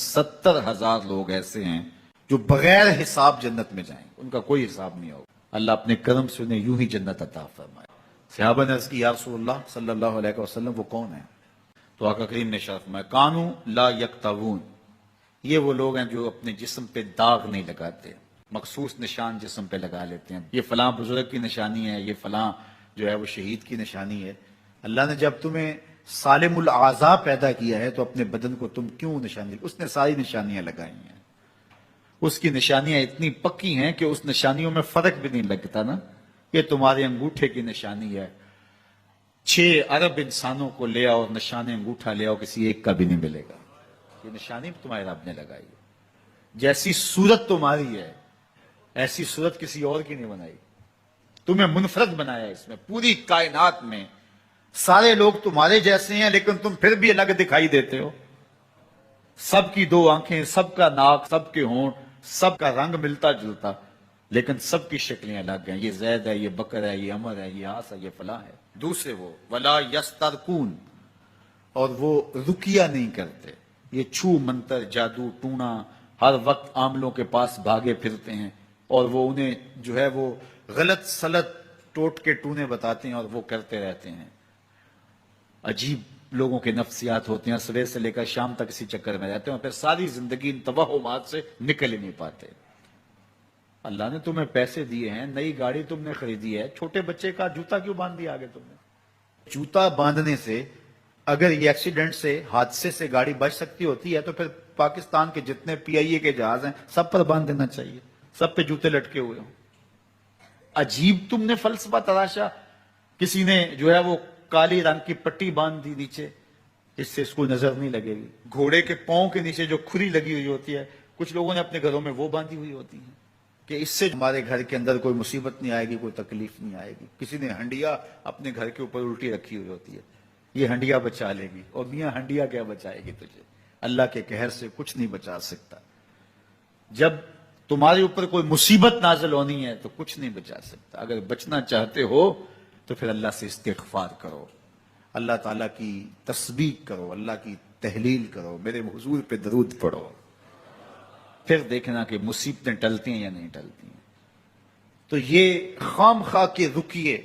70,000 لوگ ایسے ہیں جو بغیر حساب جنت میں جائیں گے، ان کا کوئی حساب نہیں ہوگا۔ اللہ اپنے کرم سے انہیں یوں ہی جنت عطا فرمائے۔ صحابہ نے عرض کی یا رسول اللہ صلی اللہ علیہ وسلم وہ کون ہیں؟ تو آقا کریم نے شرف فرمایا کانوا لا یکتوون، یہ وہ لوگ ہیں جو اپنے جسم پہ داغ نہیں لگاتے، مخصوص نشان جسم پہ لگا لیتے ہیں، یہ فلاں بزرگ کی نشانی ہے، یہ فلاں جو ہے وہ شہید کی نشانی ہے۔ اللہ نے جب تمہیں سالم الاعضاء پیدا کیا ہے تو اپنے بدن کو تم کیوں نشانی؟ اس نے ساری نشانیاں لگائی ہیں، اس کی نشانیاں اتنی پکی ہیں کہ اس نشانیوں میں فرق بھی نہیں لگتا نا۔ یہ تمہارے انگوٹھے کی نشانی ہے، 6 ارب انسانوں کو لے آؤ اور نشان انگوٹھا لے آؤ، کسی ایک کا بھی نہیں ملے گا۔ یہ نشانی تمہارے رب نے لگائی ہے۔ جیسی صورت تمہاری ہے ایسی صورت کسی اور کی نہیں بنائی، تمہیں منفرد بنایا اس میں۔ پوری کائنات میں سارے لوگ تمہارے جیسے ہیں لیکن تم پھر بھی الگ دکھائی دیتے ہو۔ سب کی 2 آنکھیں، سب کا ناک، سب کے ہونٹ، سب کا رنگ ملتا جلتا، لیکن سب کی شکلیں الگ ہیں۔ یہ زید ہے، یہ بکر ہے، یہ عمر ہے، یہ آس ہے، یہ فلاں ہے۔ دوسرے وہ ولا یسترقون، اور وہ رقیہ نہیں کرتے، یہ چھو منتر جادو ٹونا ہر وقت عاملوں کے پاس بھاگے پھرتے ہیں، اور وہ انہیں جو ہے وہ غلط سلط ٹوٹ کے ٹونے بتاتے ہیں اور وہ کرتے رہتے ہیں۔ عجیب لوگوں کے نفسیات ہوتے ہیں، صبح سے لے کر شام تک اسی چکر میں رہتے ہیں اور پھر ساری زندگی ان توہمات سے نکل ہی نہیں پاتے۔ اللہ نے تمہیں پیسے دیے ہیں، نئی گاڑی تم نے خریدی ہے، چھوٹے بچے کا جوتا کیوں باندھ دیا آگے تم نے؟ جوتا باندھنے سے اگر یہ ایکسیڈنٹ سے، حادثے سے گاڑی بچ سکتی ہوتی ہے تو پھر پاکستان کے جتنے PIA کے جہاز ہیں سب پر باندھ دینا چاہیے، سب پہ جوتے لٹکے ہوئے ہوں۔ عجیب تم نے فلسفہ تراشا، کسی نے جو ہے وہ کالی رنگ کی پٹی باندھ دی نیچے، اس سے اس کو نظر نہیں لگے گی۔ گھوڑے کے پاؤں کے نیچے جو کھری لگی ہوئی ہوتی ہے، کچھ لوگوں نے اپنے گھروں میں وہ باندھی ہوئی ہوتی ہے کہ اس سے ہمارے گھر کے اندر کوئی مصیبت نہیں آئے گی، کوئی تکلیف نہیں آئے گی۔ کسی نے ہنڈیا اپنے گھر کے اوپر الٹی رکھی ہوئی ہوتی ہے، یہ ہنڈیا بچا لے گی۔ اور میاں ہنڈیا کیا بچائے گی تجھے؟ اللہ کے قہر سے کچھ نہیں بچا سکتا۔ جب تمہارے اوپر کوئی مصیبت نازل ہونی ہے تو کچھ نہیں بچا سکتا۔ اگر بچنا چاہتے ہو تو پھر اللہ سے استغفار کرو، اللہ تعالیٰ کی تسبیح کرو، اللہ کی تحلیل کرو، میرے حضور پہ درود پڑھو، پھر دیکھنا کہ مصیبتیں ٹلتی ہیں یا نہیں ٹلتی ہیں۔ تو یہ خام خواہ کے رکیے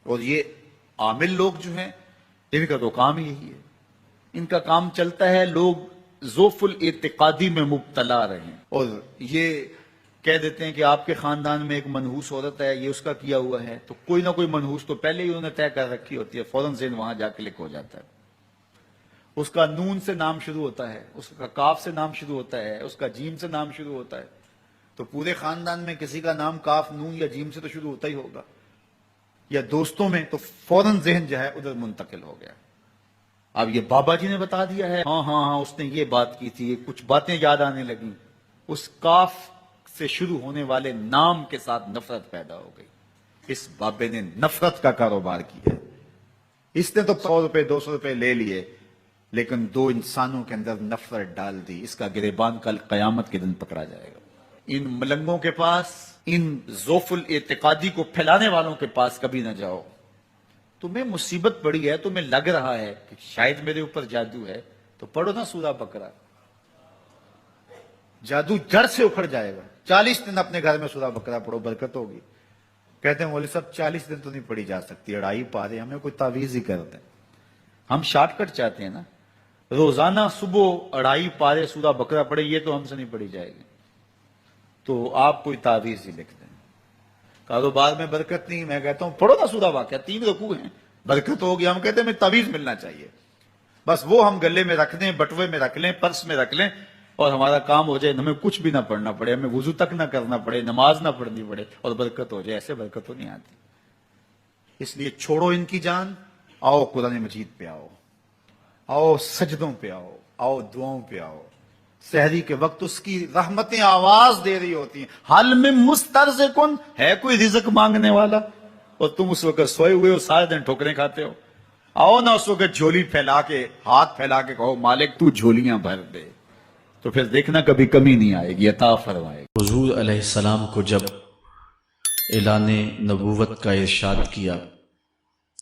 اور یہ عامل لوگ جو ہیں ان کا تو کام یہی ہے، ان کا کام چلتا ہے لوگ ذوف الاعتقادی میں مبتلا رہیں اور یہ کہہ دیتے ہیں کہ آپ کے خاندان میں ایک منحوس عورت ہے، یہ اس کا کیا ہوا ہے، تو کوئی نہ کوئی منحوس تو پہلے ہی انہوں نے طے کر رکھی ہوتی ہے، فوراً ذہن وہاں جا کے لکھ ہو جاتا ہے۔ اس کا نون سے نام شروع ہوتا ہے، اس کا کاف سے نام شروع ہوتا ہے، اس کا جیم سے نام شروع ہوتا ہے، تو پورے خاندان میں کسی کا نام کاف، نون یا جیم سے تو شروع ہوتا ہی ہوگا، یا دوستوں میں، تو فوراً ذہن جو ہے ادھر منتقل ہو گیا۔ اب یہ بابا جی نے بتا دیا ہے، ہاں اس نے یہ بات کی تھی، کچھ باتیں یاد آنے لگیں، اس کاف سے شروع ہونے والے نام کے ساتھ نفرت پیدا ہو گئی۔ اس بابے نے نفرت کا کاروبار کیا، اس نے تو 100 روپے 200 روپے لے لیے لیکن 2 انسانوں کے اندر نفرت ڈال دی۔ اس کا گریبان کل قیامت کے دن پکڑا جائے گا۔ ان ملنگوں کے پاس، ان ذوف الاعتقادی کو پھیلانے والوں کے پاس کبھی نہ جاؤ۔ تمہیں مصیبت پڑی ہے، تمہیں لگ رہا ہے کہ شاید میرے اوپر جادو ہے، تو پڑھو نا سورہ بقرہ، جادو جڑ سے اکھڑ جائے گا۔ 40 دن اپنے گھر میں سورہ بقرہ پڑھو، برکت ہوگی۔ کہتے ہیں مولوی صاحب 40 دن تو نہیں پڑھی جا سکتی، 2.5 پارے، ہمیں کوئی تعویذ ہی کر دیں۔ ہم شارٹ کٹ چاہتے ہیں نا، روزانہ صبح 2.5 پارے سورہ بقرہ پڑھے، یہ تو ہم سے نہیں پڑھی جائے گی، تو آپ کوئی تعویذ ہی لکھ دیں۔ کاروبار میں برکت نہیں، میں کہتا ہوں پڑھو نا سورہ واقعہ، 3 رکوع ہیں، برکت ہوگی۔ ہم کہتے ہیں ہمیں تعویذ ملنا چاہیے، بس وہ ہم گلے میں رکھ دیں، بٹوے میں رکھ لیں، پرس میں رکھ لیں، اور ہمارا کام ہو جائے، ہمیں کچھ بھی نہ پڑھنا پڑے، ہمیں وضو تک نہ کرنا پڑے، نماز نہ پڑھنی پڑے، اور برکت ہو جائے۔ ایسے برکت تو نہیں آتی۔ اس لیے چھوڑو ان کی جان، آؤ قرآن مجید پہ آؤ، آؤ سجدوں پہ آؤ، آؤ دعاؤں پہ آؤ۔ سحری کے وقت اس کی رحمتیں آواز دے رہی ہوتی ہیں، حل میں مسترزقن، ہے کوئی رزق مانگنے والا، اور تم اس وقت سوئے ہوئے ہو، سارے دن ٹھوکریں کھاتے ہو۔ آؤ نا اس وقت جھولی پھیلا کے، ہاتھ پھیلا کے کہو مالک تو جھولیاں بھر دے، تو پھر دیکھنا کبھی کمی نہیں آئے گی، عطا فرمائے گی۔ حضور علیہ السلام کو جب اعلان نبوت کا ارشاد کیا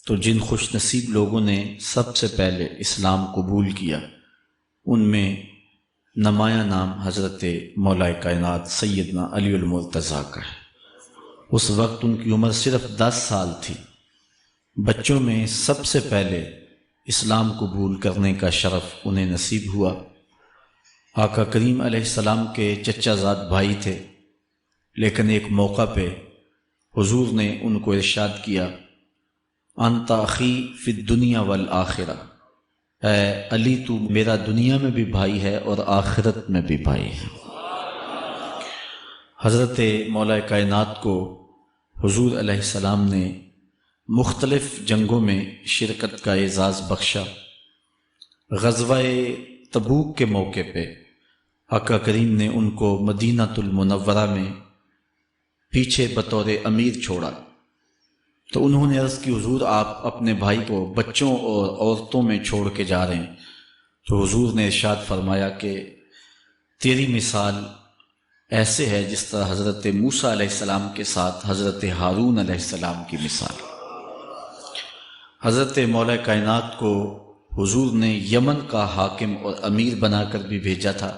تو جن خوش نصیب لوگوں نے سب سے پہلے اسلام قبول کیا ان میں نمایاں نام حضرت مولا کائنات سیدنا علی المرتضیٰ کا ہے۔ اس وقت ان کی عمر صرف 10 سال تھی۔ بچوں میں سب سے پہلے اسلام قبول کرنے کا شرف انہیں نصیب ہوا۔ آقا کریم علیہ السلام کے چچا زاد بھائی تھے، لیکن ایک موقع پہ حضور نے ان کو ارشاد کیا، انت اخی فی الدنیا والآخرہ، اے علی تو میرا دنیا میں بھی بھائی ہے اور آخرت میں بھی بھائی ہے۔ حضرت مولا کائنات کو حضور علیہ السلام نے مختلف جنگوں میں شرکت کا اعزاز بخشا۔ غزوہ تبوک کے موقع پہ آقا کریم نے ان کو مدینہ المنورہ میں پیچھے بطور امیر چھوڑا، تو انہوں نے عرض کی، حضور آپ اپنے بھائی کو بچوں اور عورتوں میں چھوڑ کے جا رہے ہیں؟ تو حضور نے ارشاد فرمایا کہ تیری مثال ایسے ہے جس طرح حضرت موسیٰ علیہ السلام کے ساتھ حضرت ہارون علیہ السلام کی مثال۔ حضرت مولا کائنات کو حضور نے یمن کا حاکم اور امیر بنا کر بھی بھیجا تھا،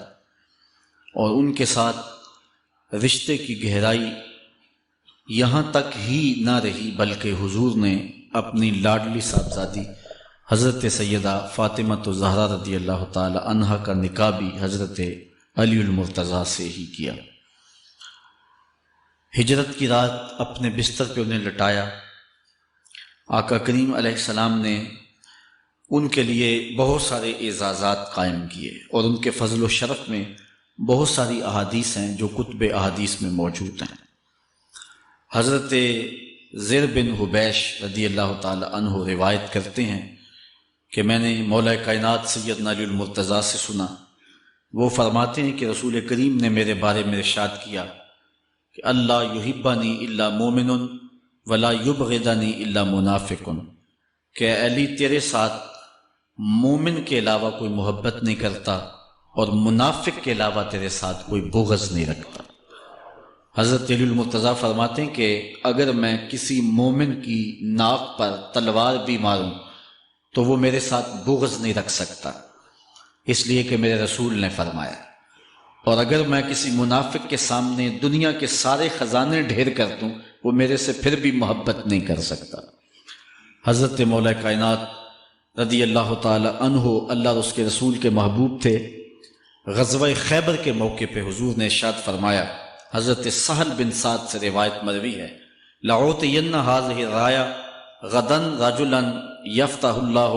اور ان کے ساتھ رشتے کی گہرائی یہاں تک ہی نہ رہی، بلکہ حضور نے اپنی لاڈلی صاحبزادی حضرت سیدہ فاطمہ الزہرا رضی اللہ تعالی عنہا کا نکاح بھی حضرت علی المرتضیٰ سے ہی کیا۔ ہجرت کی رات اپنے بستر پہ انہیں لٹایا۔ آقا کریم علیہ السلام نے ان کے لیے بہت سارے اعزازات قائم کیے، اور ان کے فضل و شرف میں بہت ساری احادیث ہیں جو کتب احادیث میں موجود ہیں۔ حضرت زر بن حبیش رضی اللہ تعالی عنہ روایت کرتے ہیں کہ میں نے مولا کائنات سیدنا علی المرتضیٰ سے سنا، وہ فرماتے ہیں کہ رسول کریم نے میرے بارے میں ارشاد کیا کہ اللہ یحبنی الا مومن ولا یبغضنی الا منافق، کہ علی تیرے ساتھ مومن کے علاوہ کوئی محبت نہیں کرتا اور منافق کے علاوہ تیرے ساتھ کوئی بغض نہیں رکھتا۔ حضرت علی المرتضیٰ فرماتے ہیں کہ اگر میں کسی مومن کی ناک پر تلوار بھی ماروں تو وہ میرے ساتھ بغض نہیں رکھ سکتا، اس لیے کہ میرے رسول نے فرمایا، اور اگر میں کسی منافق کے سامنے دنیا کے سارے خزانے ڈھیر کر دوں وہ میرے سے پھر بھی محبت نہیں کر سکتا۔ حضرت مولا کائنات رضی اللہ تعالی عنہ اللہ اور اس کے رسول کے محبوب تھے۔ غزوہ خیبر کے موقع پہ حضور نے ارشاد فرمایا، حضرت سہل بن سعد سے روایت مروی ہے، لَأُعْطِيَنَّ هَذِهِ الرَّايَةَ غَدًا رَجُلًا يَفْتَحُ اللَّهُ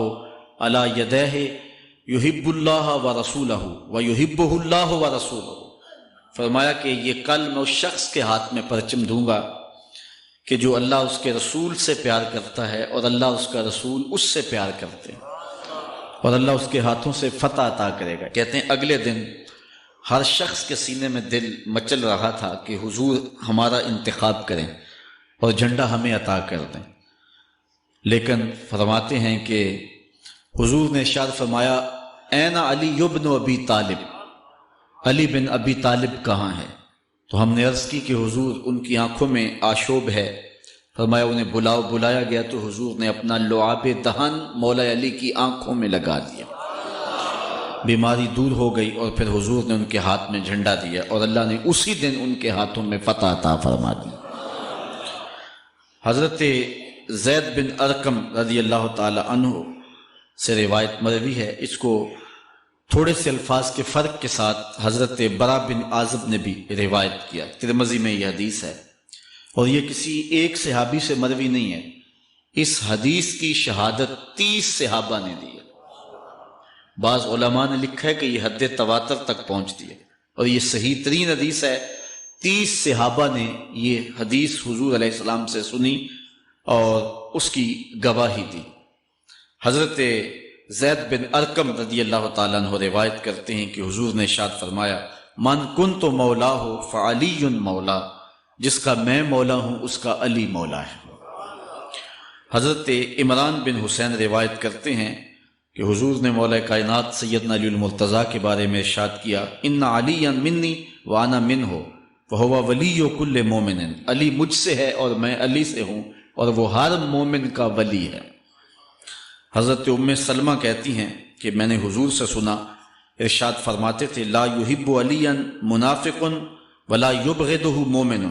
عَلَى يَدَيْهِ يُحِبُّ اللَّهَ وَرَسُولَهُ وَيُحِبُّهُ اللَّهُ وَرَسُولُهُ۔ فرمایا کہ یہ کل میں اس شخص کے ہاتھ میں پرچم دوں گا کہ جو اللہ اس کے رسول سے پیار کرتا ہے اور اللہ اس کا رسول اس سے پیار کرتے ہیں، اور اللہ اس کے ہاتھوں سے فتح عطا کرے گا۔ کہتے ہیں اگلے دن ہر شخص کے سینے میں دل مچل رہا تھا کہ حضور ہمارا انتخاب کریں اور جھنڈا ہمیں عطا کر دیں، لیکن فرماتے ہیں کہ حضور نے ارشاد فرمایا، این علی ابن ابی طالب، علی بن ابی طالب کہاں ہے؟ تو ہم نے عرض کی کہ حضور ان کی آنکھوں میں آشوب ہے۔ فرمایا انہیں بلاؤ۔ بلایا گیا تو حضور نے اپنا لعاب دہن مولا علی کی آنکھوں میں لگا دیا، بیماری دور ہو گئی، اور پھر حضور نے ان کے ہاتھ میں جھنڈا دیا اور اللہ نے اسی دن ان کے ہاتھوں میں فتح عطا فرما دی۔ حضرت زید بن ارقم رضی اللہ تعالی عنہ سے روایت مروی ہے، اس کو تھوڑے سے الفاظ کے فرق کے ساتھ حضرت برا بن عازب نے بھی روایت کیا، ترمذی میں یہ حدیث ہے، اور یہ کسی ایک صحابی سے مروی نہیں ہے، اس حدیث کی شہادت 30 صحابہ نے دی ہے۔ بعض علماء نے لکھا ہے کہ یہ حد تواتر تک پہنچتی ہے، اور یہ صحیح ترین حدیث ہے۔ 30 صحابہ نے یہ حدیث حضور علیہ السلام سے سنی اور اس کی گواہی دی۔ حضرت زید بن ارقم رضی اللہ تعالیٰ عنہ روایت کرتے ہیں کہ حضور نے ارشاد فرمایا، من کنت مولاہ فعلی مولا، جس کا میں مولا ہوں اس کا علی مولا ہے۔ حضرت عمران بن حسین روایت کرتے ہیں کہ حضور نے مولا کائنات سیدنا علی المرتضیٰ کے بارے میں ارشاد کیا، ان علی منی وانا منہ وہو ولی کل مومن، علی مجھ سے ہے اور میں علی سے ہوں، اور وہ ہر مومن کا ولی ہے۔ حضرت ام سلمہ کہتی ہیں کہ میں نے حضور سے سنا، ارشاد فرماتے تھے لا یحب علیا منافق ولا یبغضہ مومن،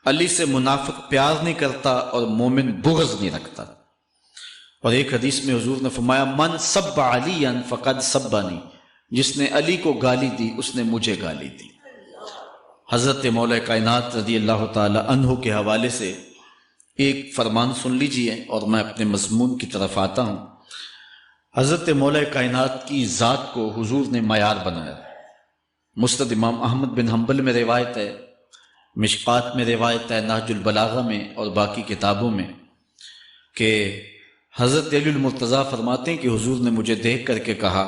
علی سے منافق پیار نہیں کرتا اور مومن بغض نہیں رکھتا۔ اور ایک حدیث میں حضور نے فرمایا من سب علیا فقد سبنی، جس نے علی کو گالی دی اس نے مجھے گالی دی۔ حضرت مولا کائنات رضی اللہ تعالی عنہ کے حوالے سے ایک فرمان سن لیجئے اور میں اپنے مضمون کی طرف آتا ہوں۔ حضرت مولا کائنات کی ذات کو حضور نے معیار بنایا۔ مسند امام احمد بن حنبل میں روایت ہے، مشکات میں روایت ہے، نہج البلاغہ میں اور باقی کتابوں میں، کہ حضرت علی المرتضیٰ فرماتے ہیں کہ حضور نے مجھے دیکھ کر کے کہا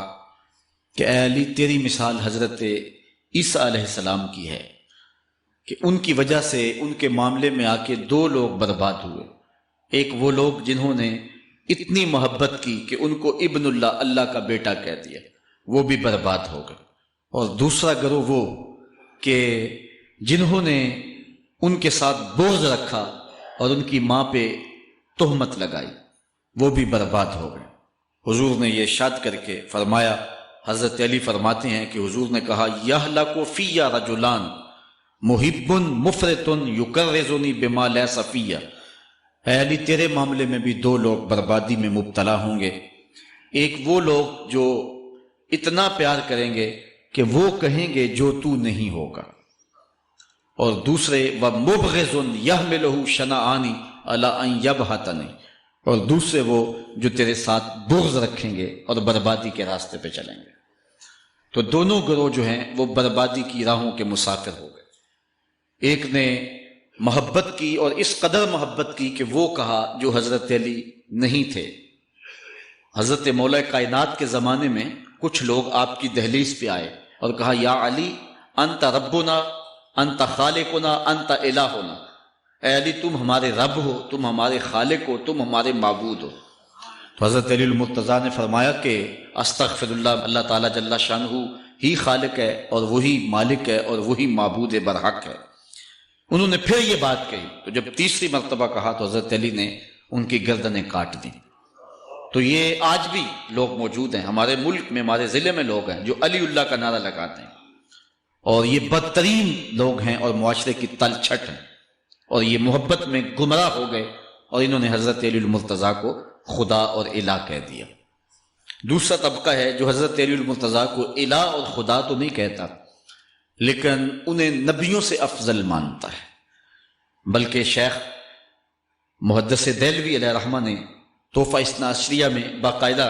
کہ اے علی تیری مثال حضرت عیسیٰ علیہ السلام کی ہے کہ ان کی وجہ سے ان کے معاملے میں آ کے دو لوگ برباد ہوئے۔ ایک وہ لوگ جنہوں نے اتنی محبت کی کہ ان کو ابن اللہ، اللہ کا بیٹا کہہ دیا، وہ بھی برباد ہو گئے، اور دوسرا گروہ وہ کہ جنہوں نے ان کے ساتھ بغض رکھا اور ان کی ماں پہ تہمت لگائی، وہ بھی برباد ہو گئے۔ حضور نے یہ ارشاد کر کے فرمایا، حضرت علی فرماتے ہیں کہ حضور نے کہا یہلک فی رجلان محب مفرط یکرزنی بما لیس فی، اے علی تیرے معاملے میں بھی دو لوگ بربادی میں مبتلا ہوں گے۔ ایک وہ لوگ جو اتنا پیار کریں گے کہ وہ کہیں گے جو تو نہیں ہوگا، اور دوسرے ومبغض یحملہ شنآن علی ان یبہتنی، اور دوسرے وہ جو تیرے ساتھ بغض رکھیں گے اور بربادی کے راستے پہ چلیں گے۔ تو دونوں گروہ جو ہیں وہ بربادی کی راہوں کے مسافر ہو گئے۔ ایک نے محبت کی اور اس قدر محبت کی کہ وہ کہا جو حضرت علی نہیں تھے۔ حضرت مولا کائنات کے زمانے میں کچھ لوگ آپ کی دہلیز پہ آئے اور کہا یا علی انت ربنا انت خالقنا انت الہنا، اے علی تم ہمارے رب ہو، تم ہمارے خالق ہو، تم ہمارے معبود ہو۔ تو حضرت علی المرتضیٰ نے فرمایا کہ استغفر اللہ، اللہ تعالیٰ جل شانہ ہی خالق ہے اور وہی مالک ہے اور وہی معبود برحق ہے۔ انہوں نے پھر یہ بات کہی، تو جب تیسری مرتبہ کہا تو حضرت علی نے ان کی گردنیں کاٹ دیں۔ تو یہ آج بھی لوگ موجود ہیں ہمارے ملک میں، ہمارے ضلع میں لوگ ہیں جو علی اللہ کا نعرہ لگاتے ہیں، اور یہ بدترین لوگ ہیں اور معاشرے کی تلچھٹ ہیں، اور یہ محبت میں گمراہ ہو گئے اور انہوں نے حضرت علی المرتضیٰ کو خدا اور الہ کہہ دیا۔ دوسرا طبقہ ہے جو حضرت علی المرتضیٰ کو الہ اور خدا تو نہیں کہتا، لیکن انہیں نبیوں سے افضل مانتا ہے۔ بلکہ شیخ محدث دہلوی علیہ رحمہ نے تحفہ اثنا عشریہ میں باقاعدہ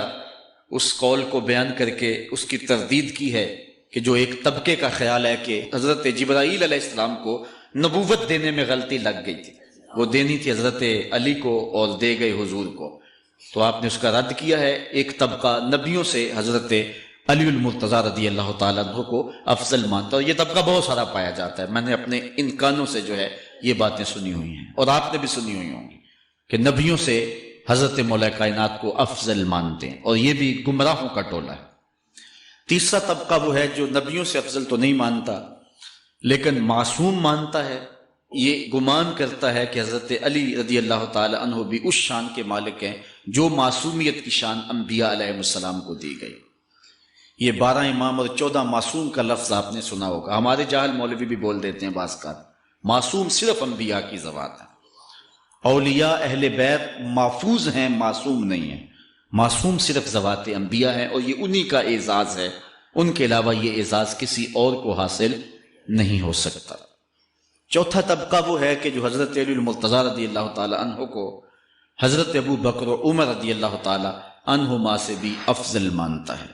اس قول کو بیان کر کے اس کی تردید کی ہے کہ جو ایک طبقے کا خیال ہے کہ حضرت جبرائیل علیہ السلام کو نبوت دینے میں غلطی لگ گئی تھی، وہ دینی تھی حضرت علی کو اور دے گئے حضور کو، تو آپ نے اس کا رد کیا ہے۔ ایک طبقہ نبیوں سے حضرت علی المرتضیٰ رضی اللہ تعالیٰ عنہ کو افضل مانتا ہے، اور یہ طبقہ بہت سارا پایا جاتا ہے۔ میں نے اپنے ان کانوں سے جو ہے یہ باتیں سنی ہوئی ہیں، اور آپ نے بھی سنی ہوئی ہوں گی کہ نبیوں سے حضرت مولا کائنات کو افضل مانتے ہیں، اور یہ بھی گمراہوں کا ٹولہ ہے۔ تیسرا طبقہ وہ ہے جو نبیوں سے افضل تو نہیں مانتا لیکن معصوم مانتا ہے، یہ گمان کرتا ہے کہ حضرت علی رضی اللہ تعالی عنہ بھی اس شان کے مالک ہیں جو معصومیت کی شان انبیاء علیہ السلام کو دی گئی۔ یہ 12 امام اور 14 معصوم کا لفظ آپ نے سنا ہوگا، ہمارے جاہل مولوی بھی بول دیتے ہیں بعض کا، معصوم صرف انبیاء کی ذوات ہے۔ اولیاء اہل بیت محفوظ ہیں، معصوم نہیں ہیں، معصوم صرف ذوات انبیاء ہیں، اور یہ انہی کا اعزاز ہے، ان کے علاوہ یہ اعزاز کسی اور کو حاصل نہیں ہو سکتا۔ چوتھا طبقہ وہ ہے کہ جو حضرت علی المرتضیٰ رضی اللہ تعالی عنہ کو حضرت ابو بکر و عمر رضی اللہ تعالی عنہما سے بھی افضل مانتا ہے۔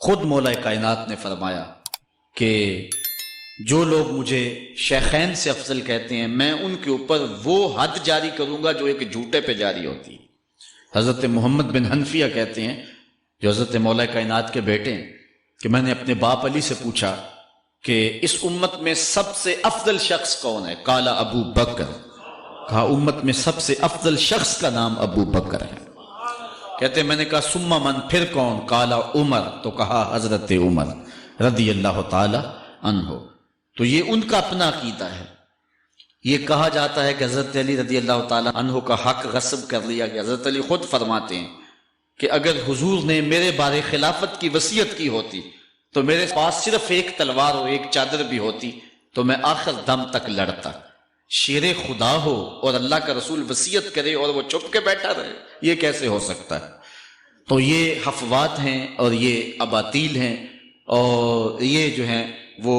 خود مولا کائنات نے فرمایا کہ جو لوگ مجھے شیخین سے افضل کہتے ہیں میں ان کے اوپر وہ حد جاری کروں گا جو ایک جھوٹے پہ جاری ہوتی ہے۔ حضرت محمد بن حنفیہ کہتے ہیں جو حضرت مولا کائنات کے بیٹے ہیں کہ میں نے اپنے باپ علی سے پوچھا کہ اس امت میں سب سے افضل شخص کون ہے؟ قال ابو بکر، کہا امت میں سب سے افضل شخص کا نام ابو بکر ہے۔ کہتے ہیں میں نے کہا ثم من، پھر کون؟ قال عمر، تو کہا حضرت عمر رضی اللہ تعالی عنہ۔ تو یہ ان کا اپنا عقیدہ ہے۔ یہ کہا جاتا ہے کہ حضرت علی رضی اللہ تعالی عنہ کا حق غصب کر لیا گیا۔ حضرت علی خود فرماتے ہیں کہ اگر حضور نے میرے بارے خلافت کی وصیت کی ہوتی تو میرے پاس صرف ایک تلوار اور ایک چادر بھی ہوتی تو میں آخر دم تک لڑتا. شیر خدا ہو اور اللہ کا رسول وصیت کرے اور وہ چپ کے بیٹھا رہے، یہ کیسے ہو سکتا ہے؟ تو یہ حفوات ہیں اور یہ اباطیل ہیں اور یہ جو ہیں وہ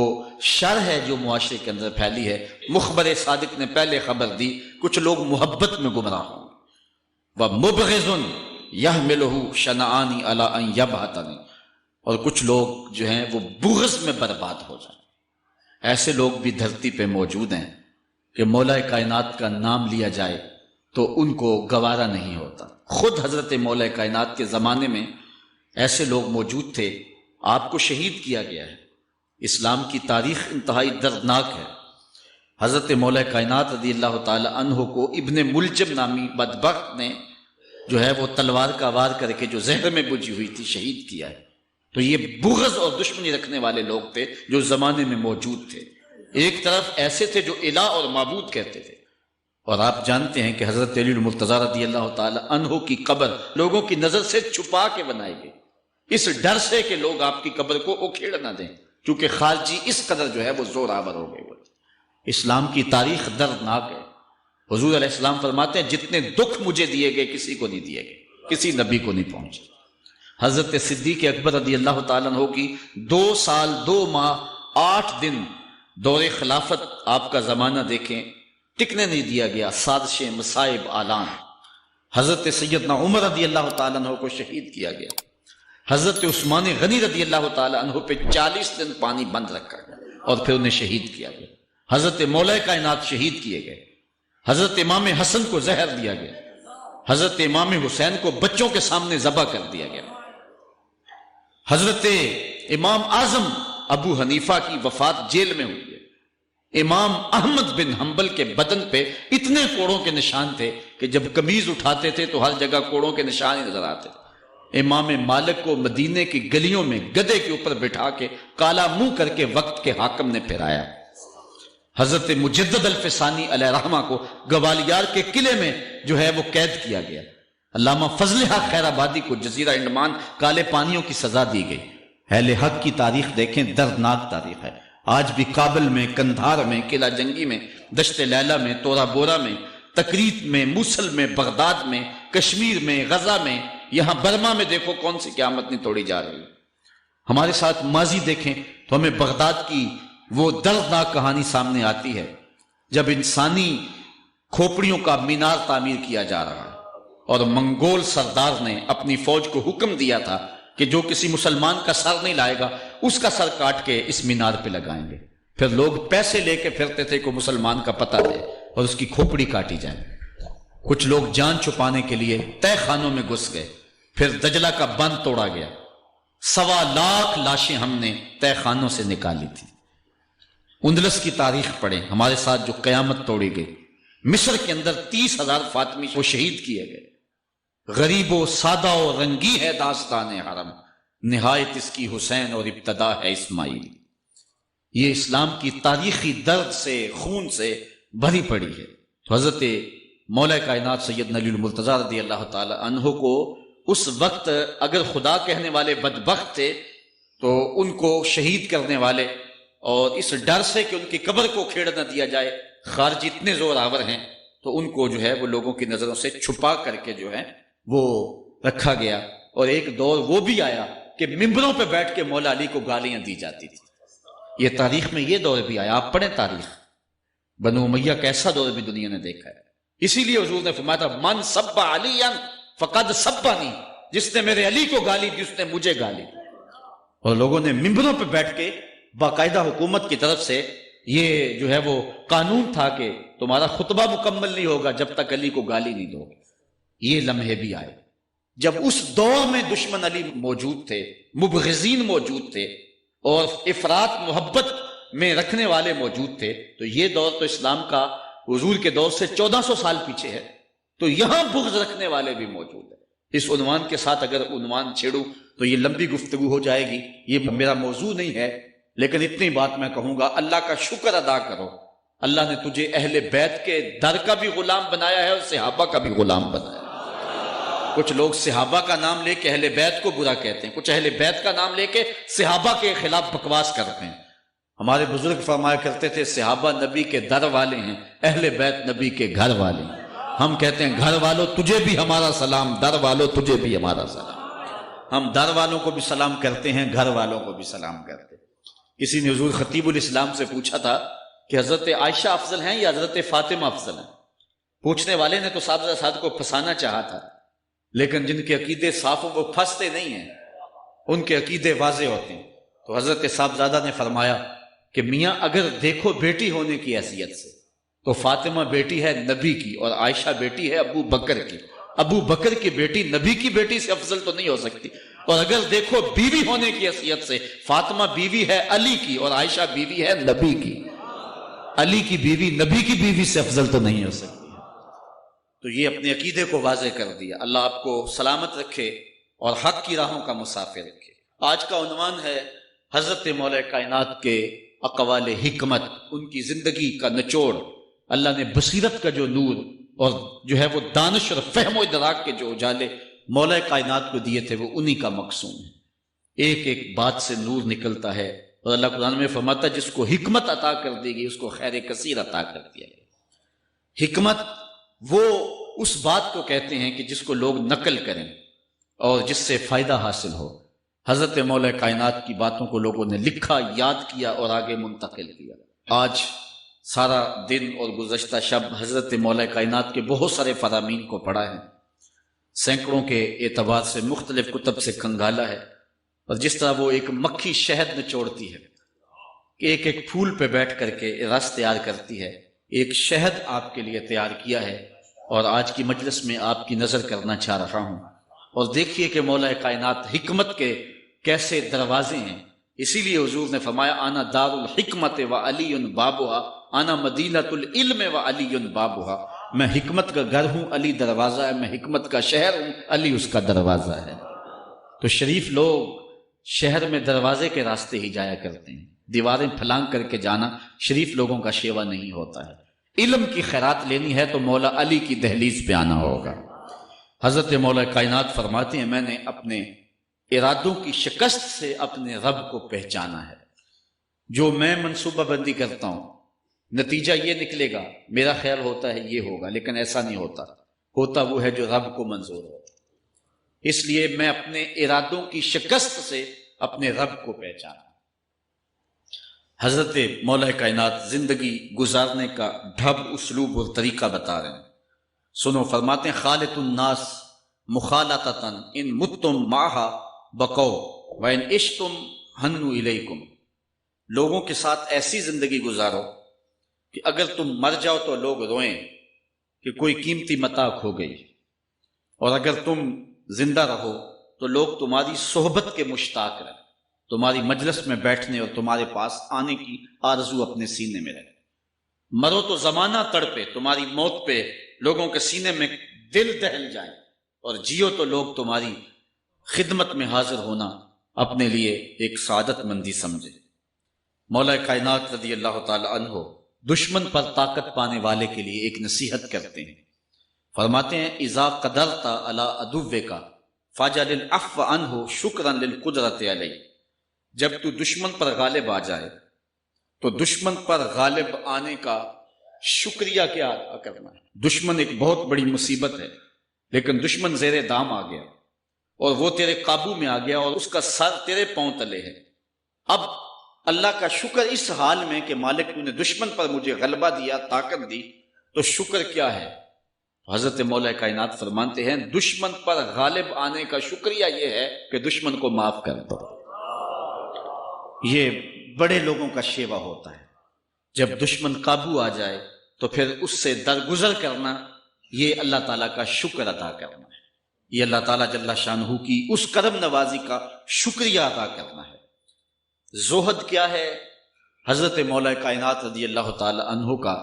شر ہے جو معاشرے کے اندر پھیلی ہے. مخبر صادق نے پہلے خبر دی کچھ لوگ محبت میں گمراہ ہوں. وَمُبْغِضٌ يَحْمِلُهُ شَنَآنِ عَلَىٰ أَن يَبْعَثَنِي، اور کچھ لوگ جو ہیں وہ بغض میں برباد ہو جائیں. ایسے لوگ بھی دھرتی پہ موجود ہیں کہ مولا کائنات کا نام لیا جائے تو ان کو گوارا نہیں ہوتا. خود حضرت مولا کائنات کے زمانے میں ایسے لوگ موجود تھے، آپ کو شہید کیا گیا ہے. اسلام کی تاریخ انتہائی دردناک ہے. حضرت مولا کائنات رضی اللہ تعالی عنہ کو ابن ملجم نامی بدبخت نے جو ہے وہ تلوار کا وار کر کے جو زہر میں بجھی ہوئی تھی شہید کیا ہے. تو یہ بغض اور دشمنی رکھنے والے لوگ تھے جو زمانے میں موجود تھے. ایک طرف ایسے تھے جو الہ اور معبود کہتے تھے، اور آپ جانتے ہیں کہ حضرت علی المرتضیٰ رضی اللہ تعالی عنہ کی قبر لوگوں کی نظر سے چھپا کے بنائی گئی، اس ڈر سے کہ لوگ آپ کی قبر کو اکھیڑ نہ دیں، کیونکہ خارجی اس قدر جو ہے وہ زور آور ہو گئے. اسلام کی تاریخ دردناک ہے. حضور علیہ السلام فرماتے ہیں جتنے دکھ مجھے دیے گئے کسی کو نہیں دیے گئے، کسی نبی کو نہیں پہنچے. حضرت صدیق اکبر رضی اللہ تعالیٰ عنہ کی 2 سال 2 ماہ 8 دن دور خلافت، آپ کا زمانہ دیکھیں، ٹکنے نہیں دیا گیا. سازشیں، مصائب، اعلان. حضرت سیدنا عمر رضی اللہ تعالیٰ عنہ کو شہید کیا گیا. حضرت عثمان غنی رضی اللہ تعالیٰ عنہ پہ 40 دن پانی بند رکھا گیا اور پھر انہیں شہید کیا گیا. حضرت مولا کائنات شہید کیے گئے. حضرت امام حسن کو زہر دیا گیا. حضرت امام حسین کو بچوں کے سامنے ذبح کر دیا گیا. حضرت امام اعظم ابو حنیفہ کی وفات جیل میں ہوئی ہے. امام احمد بن حنبل کے بدن پہ اتنے کوڑوں کے نشان تھے کہ جب قمیض اٹھاتے تھے تو ہر جگہ کوڑوں کے نشان ہی نظر آتے تھے. امام مالک کو مدینے کی گلیوں میں گدھے کے اوپر بٹھا کے کالا منہ کر کے وقت کے حاکم نے پھرایا. حضرت مجدد الفسانی علیہ رحمہ کو گوالیار کے قلعے میں جو ہے وہ قید کیا گیا. علامہ فضل حق خیر آبادی کو جزیرہ انڈمان کالے پانیوں کی سزا دی گئی. اہل حق کی تاریخ دیکھیں، دردناک تاریخ ہے. آج بھی کابل میں، کندھار میں، قلعہ جنگی میں، دشت لیلہ میں، تورا بورا میں، تکریت میں، موصل میں، بغداد میں، کشمیر میں، غزہ میں، یہاں برما میں دیکھو کون سی قیامت نہیں توڑی جا رہی. ہمارے ساتھ ماضی دیکھیں تو ہمیں بغداد کی وہ دردناک کہانی سامنے آتی ہے جب انسانی کھوپڑیوں کا مینار تعمیر کیا جا رہا ہے اور منگول سردار نے اپنی فوج کو حکم دیا تھا کہ جو کسی مسلمان کا سر نہیں لائے گا اس کا سر کاٹ کے اس مینار پہ لگائیں گے. پھر لوگ پیسے لے کے پھرتے تھے کہ مسلمان کا پتہ دے اور اس کی کھوپڑی کاٹی جائے. کچھ لوگ جان چھپانے کے لیے تہہ خانوں میں گھس گئے. پھر دجلہ کا بند توڑا گیا. 1.25 لاکھ لاشیں ہم نے تہہ خانوں سے نکالی تھی. اندلس کی تاریخ پڑھیں، ہمارے ساتھ جو قیامت توڑی گئی. مصر کے اندر 30,000 فاطمی کو شہید کیے گئے. غریب و سادہ و رنگی ہے داستان حرم، نہایت اس کی حسین اور ابتدا ہے اسماعیل. یہ اسلام کی تاریخی درد سے، خون سے بھری پڑی ہے. تو حضرت مولا کائنات سیدنا علی المرتضیٰ رضی اللہ تعالی عنہ کو اس وقت اگر خدا کہنے والے بدبخت تھے تو ان کو شہید کرنے والے اور اس ڈر سے کہ ان کی قبر کو کھیڑ نہ دیا جائے خارجی اتنے زور آور ہیں تو ان کو جو ہے وہ لوگوں کی نظروں سے چھپا کر کے جو ہے وہ رکھا گیا. اور ایک دور وہ بھی آیا کہ ممبروں پہ بیٹھ کے مولا علی کو گالیاں دی جاتی تھی. یہ تاریخ میں یہ دور بھی آیا. آپ پڑھیں تاریخ، بنو امیہ کا ایسا دور بھی دنیا نے دیکھا ہے. اسی لیے حضور نے فرمایا تھا من سب علی فقد سبانی، جس نے میرے علی کو گالی دی اس نے مجھے گالی دی. اور لوگوں نے ممبروں پہ بیٹھ کے باقاعدہ حکومت کی طرف سے یہ جو ہے وہ قانون تھا کہ تمہارا خطبہ مکمل نہیں ہوگا جب تک علی کو گالی نہیں دو. یہ لمحے بھی آئے جب اس دور میں دشمن علی موجود تھے، مبغضین موجود تھے اور افراط محبت میں رکھنے والے موجود تھے. تو یہ دور تو اسلام کا حضور کے دور سے 1400 سال پیچھے ہے. تو یہاں بغض رکھنے والے بھی موجود ہیں. اس عنوان کے ساتھ اگر عنوان چھیڑوں تو یہ لمبی گفتگو ہو جائے گی، یہ میرا موضوع نہیں ہے. لیکن اتنی بات میں کہوں گا، اللہ کا شکر ادا کرو، اللہ نے تجھے اہل بیت کے در کا بھی غلام بنایا ہے اور صحابہ کا بھی غلام بنایا ہے. کچھ لوگ صحابہ کا نام لے کے اہل بیت کو برا کہتے ہیں، کچھ اہل بیت کا نام لے کے صحابہ کے خلاف بکواس کرتے ہیں۔ ہمارے بزرگ فرمایا کرتے تھے صحابہ نبی کے در والے ہیں، اہل بیت نبی کے گھر والے ہیں۔ ہم کہتے ہیں گھر والوں تجھے بھی ہمارا سلام، در والوں تجھے بھی ہمارا سلام۔ ہم در والوں کو بھی سلام کرتے ہیں، گھر والوں کو بھی سلام کرتے ہیں۔ کسی نے حضور خطیب الاسلام سے پوچھا تھا کہ حضرت عائشہ افضل ہیں یا حضرت فاطمہ افضل ہیں؟ پوچھنے والے نے تو صاحب کو پھنسانا چاہا تھا، لیکن جن کے عقیدے صاف ہوں وہ پھنستے نہیں ہیں، ان کے عقیدے واضح ہوتے ہیں۔ تو حضرت صاحبزادہ نے فرمایا کہ میاں اگر دیکھو بیٹی ہونے کی حیثیت سے تو فاطمہ بیٹی ہے نبی کی اور عائشہ بیٹی ہے ابو بکر کی۔ ابو بکر کی بیٹی نبی کی بیٹی سے افضل تو نہیں ہو سکتی، اور اگر دیکھو بیوی ہونے کی حیثیت سے فاطمہ بیوی ہے علی کی اور عائشہ بیوی ہے نبی کی۔ علی کی بیوی نبی کی بیوی سے افضل تو نہیں ہو سکتی۔ تو یہ اپنے عقیدے کو واضح کر دیا۔ اللہ آپ کو سلامت رکھے اور حق کی راہوں کا مسافر رکھے۔ آج کا عنوان ہے حضرت مولا کائنات کے اقوال حکمت، ان کی زندگی کا نچوڑ۔ اللہ نے بصیرت کا جو نور اور جو ہے وہ دانش اور فہم و ادراک کے جو اجالے مولا کائنات کو دیے تھے وہ انہی کا مقصود ہے۔ ایک ایک بات سے نور نکلتا ہے، اور اللہ قرآن میں فرماتا ہے جس کو حکمت عطا کر دی گئی اس کو خیر کثیر عطا کر دیا گیا۔ حکمت وہ اس بات کو کہتے ہیں کہ جس کو لوگ نقل کریں اور جس سے فائدہ حاصل ہو۔ حضرت مولا کائنات کی باتوں کو لوگوں نے لکھا، یاد کیا اور آگے منتقل کیا۔ آج سارا دن اور گزشتہ شب حضرت مولا کائنات کے بہت سارے فرامین کو پڑھا ہے، سینکڑوں کے اعتبار سے مختلف کتب سے کھنگالا ہے، اور جس طرح وہ ایک مکھی شہد نچوڑتی ہے کہ ایک ایک پھول پہ بیٹھ کر کے رس تیار کرتی ہے، ایک شہد آپ کے لیے تیار کیا ہے، اور آج کی مجلس میں آپ کی نظر کرنا چاہ رہا ہوں۔ اور دیکھیے کہ مولا کائنات حکمت کے کیسے دروازے ہیں۔ اسی لیے حضور نے فرمایا آنا دار الحکمت و علی بابھا، آنا مدینۃ العلم و علی بابھا، میں حکمت کا گھر ہوں، علی دروازہ ہے، میں حکمت کا شہر ہوں، علی اس کا دروازہ ہے۔ تو شریف لوگ شہر میں دروازے کے راستے ہی جایا کرتے ہیں، دیواریں پھلانگ کر کے جانا شریف لوگوں کا شیوا نہیں ہوتا ہے۔ علم کی خیرات لینی ہے تو مولا علی کی دہلیز پہ آنا ہوگا۔ حضرت مولا کائنات فرماتے ہیں میں نے اپنے ارادوں کی شکست سے اپنے رب کو پہچانا ہے۔ جو میں منصوبہ بندی کرتا ہوں نتیجہ یہ نکلے گا، میرا خیال ہوتا ہے یہ ہوگا، لیکن ایسا نہیں ہوتا، ہوتا وہ ہے جو رب کو منظور ہو۔ اس لیے میں اپنے ارادوں کی شکست سے اپنے رب کو پہچانا۔ حضرت مولا کائنات زندگی گزارنے کا ڈھب، اسلوب اور طریقہ بتا رہے ہیں، سنو۔ فرماتے ہیں خالط الناس مخالطۃ ان متم معہا بقو وان عشتم ہنوا الیکم، لوگوں کے ساتھ ایسی زندگی گزارو کہ اگر تم مر جاؤ تو لوگ روئیں کہ کوئی قیمتی متاع کھو گئی، اور اگر تم زندہ رہو تو لوگ تمہاری صحبت کے مشتاق رہیں، تمہاری مجلس میں بیٹھنے اور تمہارے پاس آنے کی آرزو اپنے سینے میں رہے۔ مرو تو زمانہ تڑپے، تمہاری موت پہ لوگوں کے سینے میں دل دہل جائیں، اور جیو تو لوگ تمہاری خدمت میں حاضر ہونا اپنے لیے ایک سعادت مندی سمجھے۔ مولا کائنات رضی اللہ تعالی عنہ دشمن پر طاقت پانے والے کے لیے ایک نصیحت کرتے ہیں، فرماتے ہیں اذا قدرت علی عدوک فاجعل العفو عنہ شکرا للقدرت علیہ، جب تو دشمن پر غالب آ جائے تو دشمن پر غالب آنے کا شکریہ کیا ادا کرنا ہے۔ دشمن ایک بہت بڑی مصیبت ہے، لیکن دشمن زیر دام آ گیا اور وہ تیرے قابو میں آ گیا اور اس کا سر تیرے پاؤں تلے ہے۔ اب اللہ کا شکر اس حال میں کہ مالک تو نے دشمن پر مجھے غلبہ دیا، طاقت دی، تو شکر کیا ہے؟ حضرت مولا کائنات فرماتے ہیں دشمن پر غالب آنے کا شکریہ یہ ہے کہ دشمن کو معاف کر دو۔ یہ بڑے لوگوں کا شیوا ہوتا ہے، جب دشمن قابو آ جائے تو پھر اس سے درگزر کرنا، یہ اللہ تعالیٰ کا شکر ادا کرنا ہے، یہ اللہ تعالیٰ جل شانہ کی اس کرم نوازی کا شکریہ ادا کرنا ہے۔ زہد کیا ہے؟ حضرت مولا کائنات رضی اللہ تعالی عنہ کا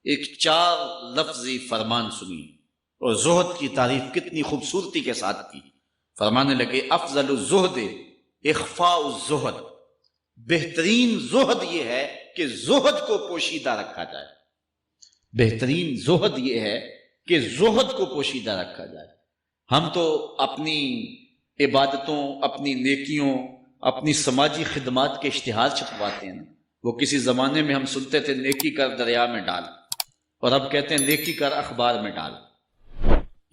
ایک 4 لفظی فرمان سنی، اور زہد کی تعریف کتنی خوبصورتی کے ساتھ کی۔ فرمانے لگے افضل الزہد اخفاء الزہد، بہترین زہد یہ ہے کہ زہد کو پوشیدہ رکھا جائے، بہترین زہد یہ ہے کہ زہد کو پوشیدہ رکھا جائے۔ ہم تو اپنی عبادتوں، اپنی نیکیوں، اپنی سماجی خدمات کے اشتہار چھپواتے ہیں نا۔ وہ کسی زمانے میں ہم سنتے تھے نیکی کر دریا میں ڈال، اور اب کہتے ہیں نیکی کر اخبار میں ڈال۔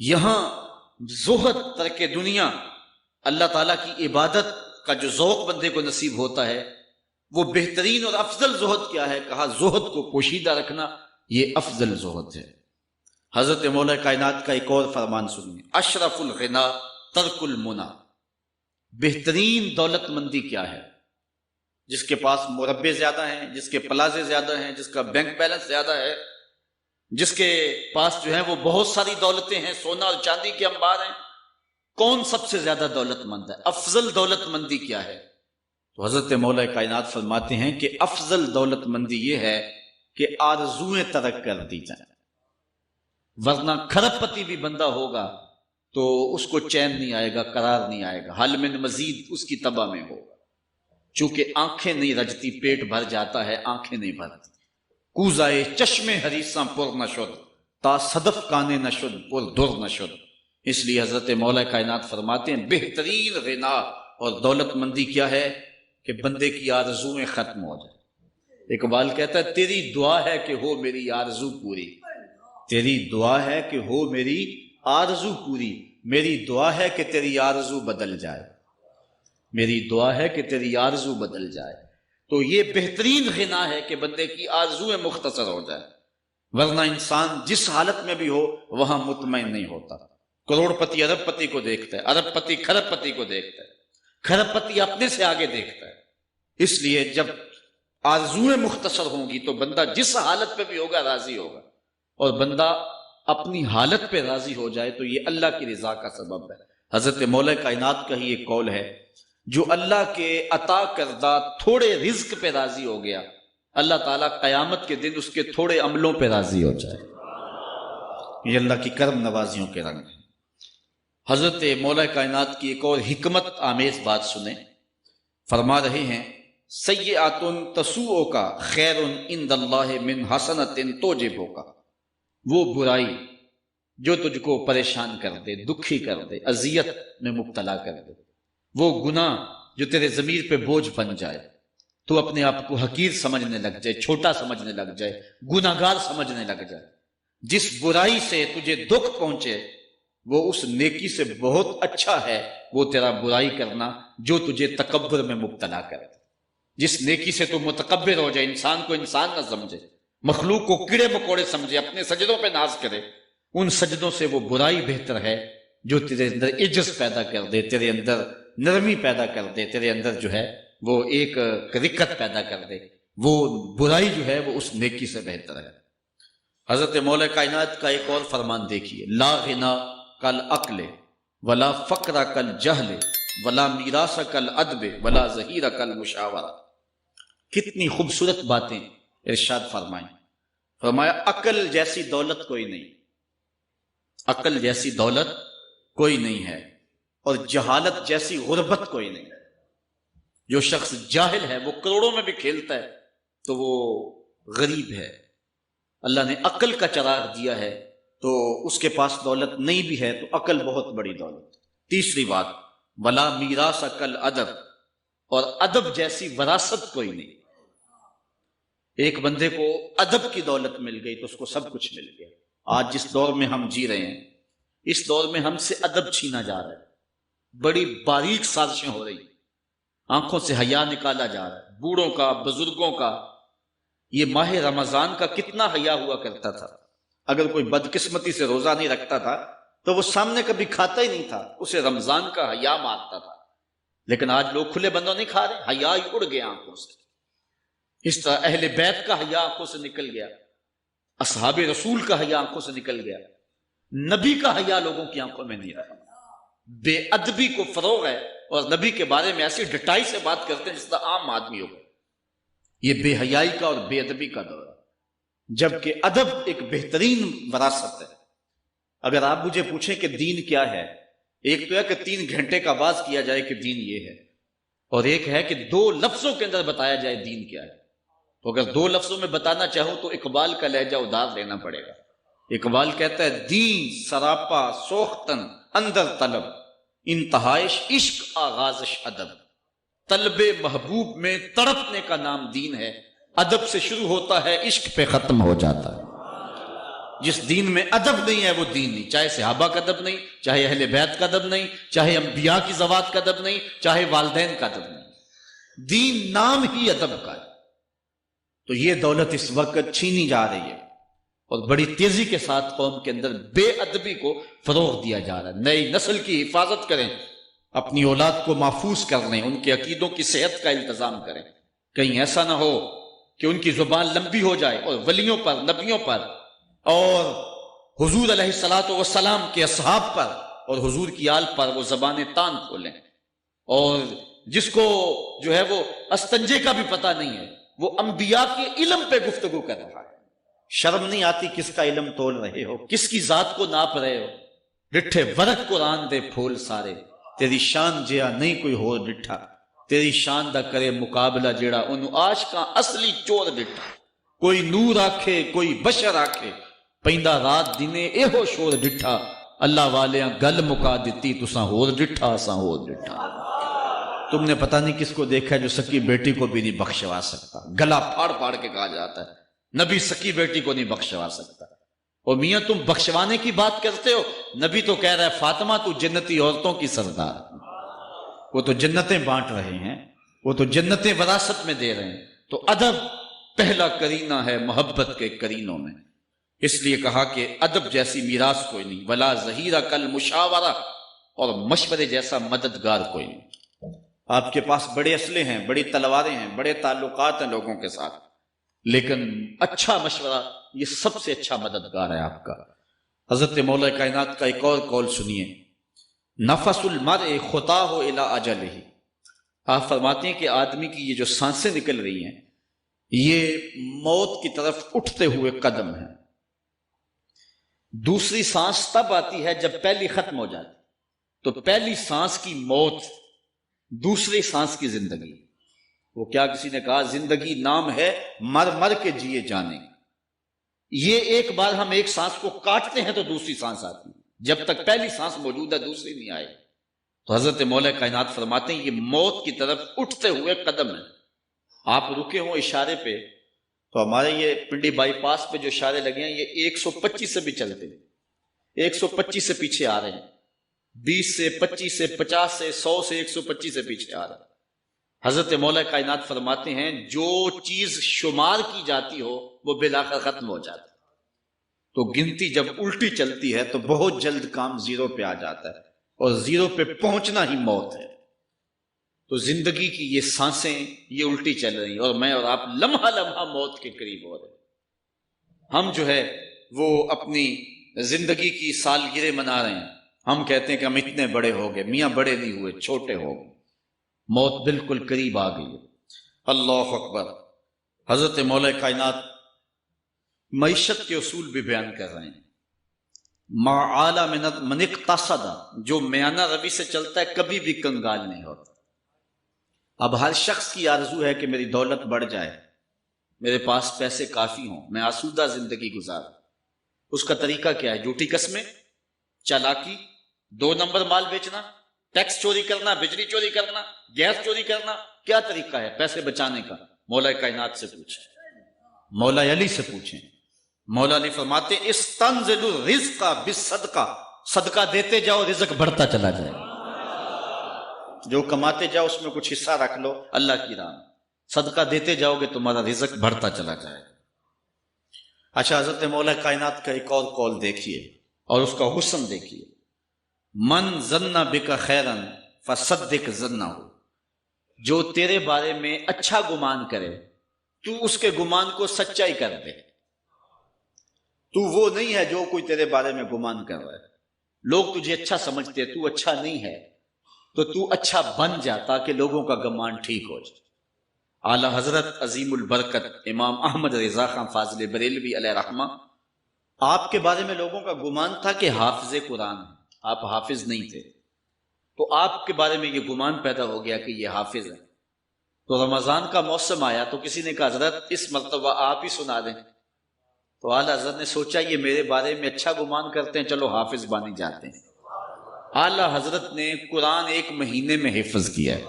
یہاں زہد، ترک دنیا، اللہ تعالیٰ کی عبادت کا جو ذوق بندے کو نصیب ہوتا ہے، وہ بہترین اور افضل زہد کیا ہے؟ کہا زہد کو پوشیدہ رکھنا، یہ افضل زہد ہے۔ حضرت مولا کائنات کا ایک اور فرمان سنیے، اشرف الغنا ترک المنا۔ بہترین دولت مندی کیا ہے؟ جس کے پاس مربے زیادہ ہیں، جس کے پلازے زیادہ ہیں، جس کا بینک بیلنس زیادہ ہے، جس کے پاس جو ہے وہ بہت ساری دولتیں ہیں، سونا اور چاندی کے انبار ہیں، کون سب سے زیادہ دولت مند ہے؟ افضل دولت مندی کیا ہے؟ تو حضرت مولا کائنات فرماتے ہیں کہ افضل دولت مندی یہ ہے کہ آرزویں ترک کر دی جائیں، ورنہ کھرب پتی بھی بندہ ہوگا تو اس کو چین نہیں آئے گا، قرار نہیں آئے گا، حل من مزید اس کی تباہ میں ہوگا۔ چونکہ آنکھیں نہیں رجتی، پیٹ بھر جاتا ہے، آنکھیں نہیں بھرتی۔ کوزائے چشم حریصاں پر نشد، تا صدف کانے نشد پر در نشد۔ اس لیے حضرت مولا کائنات فرماتے ہیں بہترین غنا اور دولت مندی کیا ہے؟ کہ بندے کی آرزویں ختم ہو جائے۔ اقبال کہتا ہے تیری دعا ہے کہ ہو میری آرزو پوری، تیری دعا ہے کہ ہو میری آرزو پوری، میری دعا ہے کہ تیری آرزو بدل جائے، میری دعا ہے کہ تیری آرزو بدل جائے۔ تو یہ بہترین غنا ہے کہ بندے کی آرزویں مختصر ہو جائے، ورنہ انسان جس حالت میں بھی ہو وہاں مطمئن نہیں ہوتا۔ کروڑ پتی ارب پتی کو دیکھتا ہے، ارب پتی کھرب پتی کو دیکھتا ہے، کھرب پتی اپنے سے آگے دیکھتا ہے۔ اس لیے جب آرزویں مختصر ہوں گی تو بندہ جس حالت پہ بھی ہوگا راضی ہوگا، اور بندہ اپنی حالت پہ راضی ہو جائے تو یہ اللہ کی رضا کا سبب ہے۔ حضرت مولا کائنات کا ہی ایک قول ہے، جو اللہ کے عطا کردہ تھوڑے رزق پہ راضی ہو گیا، اللہ تعالیٰ قیامت کے دن اس کے تھوڑے عملوں پہ راضی ہو جائے۔ یہ اللہ کی کرم نوازیوں کے رنگ ہیں۔ حضرت مولا کائنات کی ایک اور حکمت آمیز بات سنیں، فرما رہے ہیں سیئات تسوء کا خیر عند اللہ من حسنۃ توجب کا۔ وہ برائی جو تجھ کو پریشان کر دے، دکھی کر دے، اذیت میں مبتلا کر دے، وہ گناہ جو تیرے ضمیر پہ بوجھ بن جائے، تو اپنے آپ کو حقیر سمجھنے لگ جائے، چھوٹا سمجھنے لگ جائے، گناہگار سمجھنے لگ جائے، جس برائی سے تجھے دکھ پہنچے وہ اس نیکی سے بہت اچھا ہے وہ تیرا برائی کرنا جو تجھے تکبر میں مبتلا کرے۔ جس نیکی سے تو متکبر ہو جائے، انسان کو انسان نہ سمجھے، مخلوق کو کیڑے مکوڑے سمجھے، اپنے سجدوں پہ ناز کرے، ان سجدوں سے وہ برائی بہتر ہے جو تیرے اندر عجز پیدا کر دے، تیرے اندر نرمی پیدا کر دے، تیرے اندر جو ہے وہ ایک رقت پیدا کر دے۔ وہ برائی جو ہے وہ اس نیکی سے بہتر ہے۔ حضرت مولا کائنات کا ایک اور فرمان دیکھیے، لا غنا کل عقل ولا فقر کل جہل ولا میراث کل ادب ولا ظہیر کل مشاورہ۔ کتنی خوبصورت باتیں ارشاد فرمائیں۔ فرمایا عقل جیسی دولت کوئی نہیں، عقل جیسی دولت کوئی نہیں ہے، اور جہالت جیسی غربت کوئی نہیں۔ جو شخص جاہل ہے وہ کروڑوں میں بھی کھیلتا ہے تو وہ غریب ہے۔ اللہ نے عقل کا چراغ دیا ہے تو اس کے پاس دولت نہیں بھی ہے تو عقل بہت بڑی دولت۔ تیسری بات، ولا میراث کل ادب، اور ادب جیسی وراثت کوئی نہیں۔ ایک بندے کو ادب کی دولت مل گئی تو اس کو سب کچھ مل گیا۔ آج جس دور میں ہم جی رہے ہیں، اس دور میں ہم سے ادب چھینا جا رہا ہے، بڑی باریک سازشیں ہو رہی ہیں، آنکھوں سے حیا نکالا جا رہا ہے، بوڑھوں کا، بزرگوں کا۔ یہ ماہ رمضان کا کتنا حیا ہوا کرتا تھا، اگر کوئی بدقسمتی سے روزہ نہیں رکھتا تھا تو وہ سامنے کبھی کھاتا ہی نہیں تھا، اسے رمضان کا حیا مارتا تھا۔ لیکن آج لوگ کھلے بندوں نہیں کھا رہے، حیا ہی اڑ گیا آنکھوں سے۔ اس طرح اہل بیت کا حیا آنکھوں سے نکل گیا، اصحاب رسول کا حیا آنکھوں سے نکل گیا، نبی کا حیا لوگوں کی آنکھوں میں نہیں رہا۔ بے ادبی کو فروغ ہے، اور نبی کے بارے میں ایسی ڈٹائی سے بات کرتے ہیں جس طرح عام آدمی ہوگا۔ یہ بے حیائی کا اور بے ادبی کا دور ہے، جبکہ ادب ایک بہترین وراثت ہے۔ اگر آپ مجھے پوچھیں کہ دین کیا ہے، ایک تو ہے کہ 3 گھنٹے کا واز کیا جائے کہ دین یہ ہے، اور ایک ہے کہ 2 لفظوں کے اندر بتایا جائے دین کیا ہے۔ تو اگر 2 لفظوں میں بتانا چاہوں تو اقبال کا لہجہ ادار لینا پڑے گا۔ اقبال کہتا ہے دین سراپا سوختن اندر طلب، انتہائش عشق آغازش ادب۔ طلب محبوب میں تڑپنے کا نام دین ہے، ادب سے شروع ہوتا ہے عشق پہ ختم ہو جاتا ہے۔ جس دین میں ادب نہیں ہے وہ دین نہیں، چاہے صحابہ کا ادب نہیں، چاہے اہل بیت کا ادب نہیں، چاہے انبیاء کی ذوات کا ادب نہیں، چاہے والدین کا ادب نہیں، دین نام ہی ادب کا ہے۔ تو یہ دولت اس وقت چھینی جا رہی ہے اور بڑی تیزی کے ساتھ قوم کے اندر بے ادبی کو فروغ دیا جا رہا ہے۔ نئی نسل کی حفاظت کریں، اپنی اولاد کو محفوظ کر لیں، ان کے عقیدوں کی صحت کا انتظام کریں، کہیں ایسا نہ ہو کہ ان کی زبان لمبی ہو جائے اور ولیوں پر، نبیوں پر اور حضور علیہ الصلوۃ والسلام کے اصحاب پر اور حضور کی آل پر وہ زبانیں تان کھولیں، اور جس کو جو ہے وہ استنجے کا بھی پتہ نہیں ہے وہ انبیاء کے علم پہ گفتگو کر رہا ہے۔ شرم نہیں آتی کس کا علم تول رہے ہو، کس کی ذات کو ناپ رہے ہو۔ ڈٹھے ورق قرآن دے پھول سارے، تیری شان جیا نہیں کوئی ہو ڈٹھا، تیری شان دا کرے مقابلہ جیڑا انہوں عاشقاں اصلی چور ڈٹھا۔ کوئی نور آکھے کوئی بشر آکھے، پیندہ رات دنے اے ہو شور ڈٹھا، اللہ والیاں گل مکا دیتی تساں ہور ڈٹھا اساں ہور ڈٹھا۔ تم نے پتہ نہیں کس کو دیکھا جو سکی بیٹی کو بھی نہیں بخشوا سکتا، گلا پھاڑ پھاڑ کے کہا جاتا ہے نبی سکی بیٹی کو نہیں بخشوا سکتا۔ اور میاں تم بخشوانے کی بات کرتے ہو، نبی تو کہہ رہا ہے فاطمہ تو جنتی عورتوں کی سردار، وہ تو جنتیں بانٹ رہے ہیں، وہ تو جنتیں وراثت میں دے رہے ہیں۔ تو ادب پہلا کرینہ ہے محبت کے کرینوں میں، اس لیے کہا کہ ادب جیسی میراث کوئی نہیں، ولا ظہیرہ کل مشاورہ، اور مشورے جیسا مددگار کوئی نہیں۔ آپ کے پاس بڑے اسلحے ہیں، بڑی تلواریں ہیں، بڑے تعلقات ہیں لوگوں کے ساتھ، لیکن اچھا مشورہ یہ سب سے اچھا مددگار ہے آپ کا۔ حضرت مولا کائنات کا ایک اور قول سنیے، نفس المرء خطاہ الی اجلہ۔ آپ فرماتے ہیں کہ آدمی کی یہ جو سانسیں نکل رہی ہیں یہ موت کی طرف اٹھتے ہوئے قدم ہیں۔ دوسری سانس تب آتی ہے جب پہلی ختم ہو جاتی، تو پہلی سانس کی موت، دوسری سانس کی زندگی۔ وہ کیا کسی نے کہا زندگی نام ہے مر مر کے جیے جانے، یہ ایک بار ہم ایک سانس کو کاٹتے ہیں تو دوسری سانس آتی ہے، جب تک پہلی سانس موجود ہے دوسری نہیں آئے۔ تو حضرت مولا کائنات فرماتے ہیں یہ موت کی طرف اٹھتے ہوئے قدم ہے۔ آپ رکے ہوں اشارے پہ تو ہمارے یہ پنڈی بائی پاس پہ جو اشارے لگے ہیں یہ 125 سے بھی چلتے ہیں، 125 سے پیچھے آ رہے ہیں، 20 سے 25 سے 50 سے 100 سے 125 سے پیچھے آ رہے ہیں۔ حضرت مولا کائنات فرماتے ہیں جو چیز شمار کی جاتی ہو وہ بالآخر ختم ہو جاتی ہے، تو گنتی جب الٹی چلتی ہے تو بہت جلد کام زیرو پہ آ جاتا ہے، اور زیرو پہ پہنچنا ہی موت ہے۔ تو زندگی کی یہ سانسیں یہ الٹی چل رہی ہیں، اور میں اور آپ لمحہ لمحہ موت کے قریب ہو رہے ہیں۔ ہم جو ہے وہ اپنی زندگی کی سالگرہ منا رہے ہیں، ہم کہتے ہیں کہ ہم اتنے بڑے ہو گئے، میاں بڑے نہیں ہوئے، چھوٹے ہو گئے، موت بالکل قریب آ گئی ہے۔ اللہ اکبر۔ حضرت مولا کائنات معیشت کے اصول بھی بیان کر رہے ہیں۔ ما اعلی من اقتصد، جو میانہ روی سے چلتا ہے کبھی بھی کنگال نہیں ہوتا۔ اب ہر شخص کی آرزو ہے کہ میری دولت بڑھ جائے، میرے پاس پیسے کافی ہوں، میں آسودہ زندگی گزاروں۔ اس کا طریقہ کیا ہے؟ جھوٹی قسمیں، چالاکی، 2 نمبر مال بیچنا، ٹیکس چوری کرنا، بجلی چوری کرنا، گیس چوری کرنا، کیا طریقہ ہے پیسے بچانے کا؟ مولا کائنات سے پوچھیں، مولا علی سے پوچھیں۔ مولا علی فرماتے استنزل الرزق بالصدقہ، صدقہ دیتے جاؤ رزق بڑھتا چلا جائے، جو کماتے جاؤ اس میں کچھ حصہ رکھ لو اللہ کی راہ میں، صدقہ دیتے جاؤ گے تمہارا رزق بڑھتا چلا جائے۔ اچھا، حضرت مولا کائنات کا ایک اور قول دیکھیے اور اس کا حسن دیکھیے، من ظن بک خیرا فصدق ظنہ، جو تیرے بارے میں اچھا گمان کرے تو اس کے گمان کو سچائی کر دے۔ تو وہ نہیں ہے جو کوئی تیرے بارے میں گمان کر رہا ہے، لوگ تجھے اچھا سمجھتے ہیں، تو اچھا نہیں ہے، تو تو اچھا بن جا تاکہ لوگوں کا گمان ٹھیک ہو جائے۔ اعلی حضرت عظیم البرکت امام احمد رضا خان فاضل بریلوی علیہ رحمہ، آپ کے بارے میں لوگوں کا گمان تھا کہ حافظ قرآن ہیں، آپ حافظ نہیں تھے، تو آپ کے بارے میں یہ گمان پیدا ہو گیا کہ یہ حافظ ہے۔ تو رمضان کا موسم آیا تو کسی نے کہا حضرت اس مرتبہ آپ ہی سنا دیں، تو اعلی حضرت نے سوچا یہ میرے بارے میں اچھا گمان کرتے ہیں، چلو حافظ بانی جاتے ہیں۔ اعلیٰ حضرت نے قرآن 1 مہینے میں حفظ کیا ہے،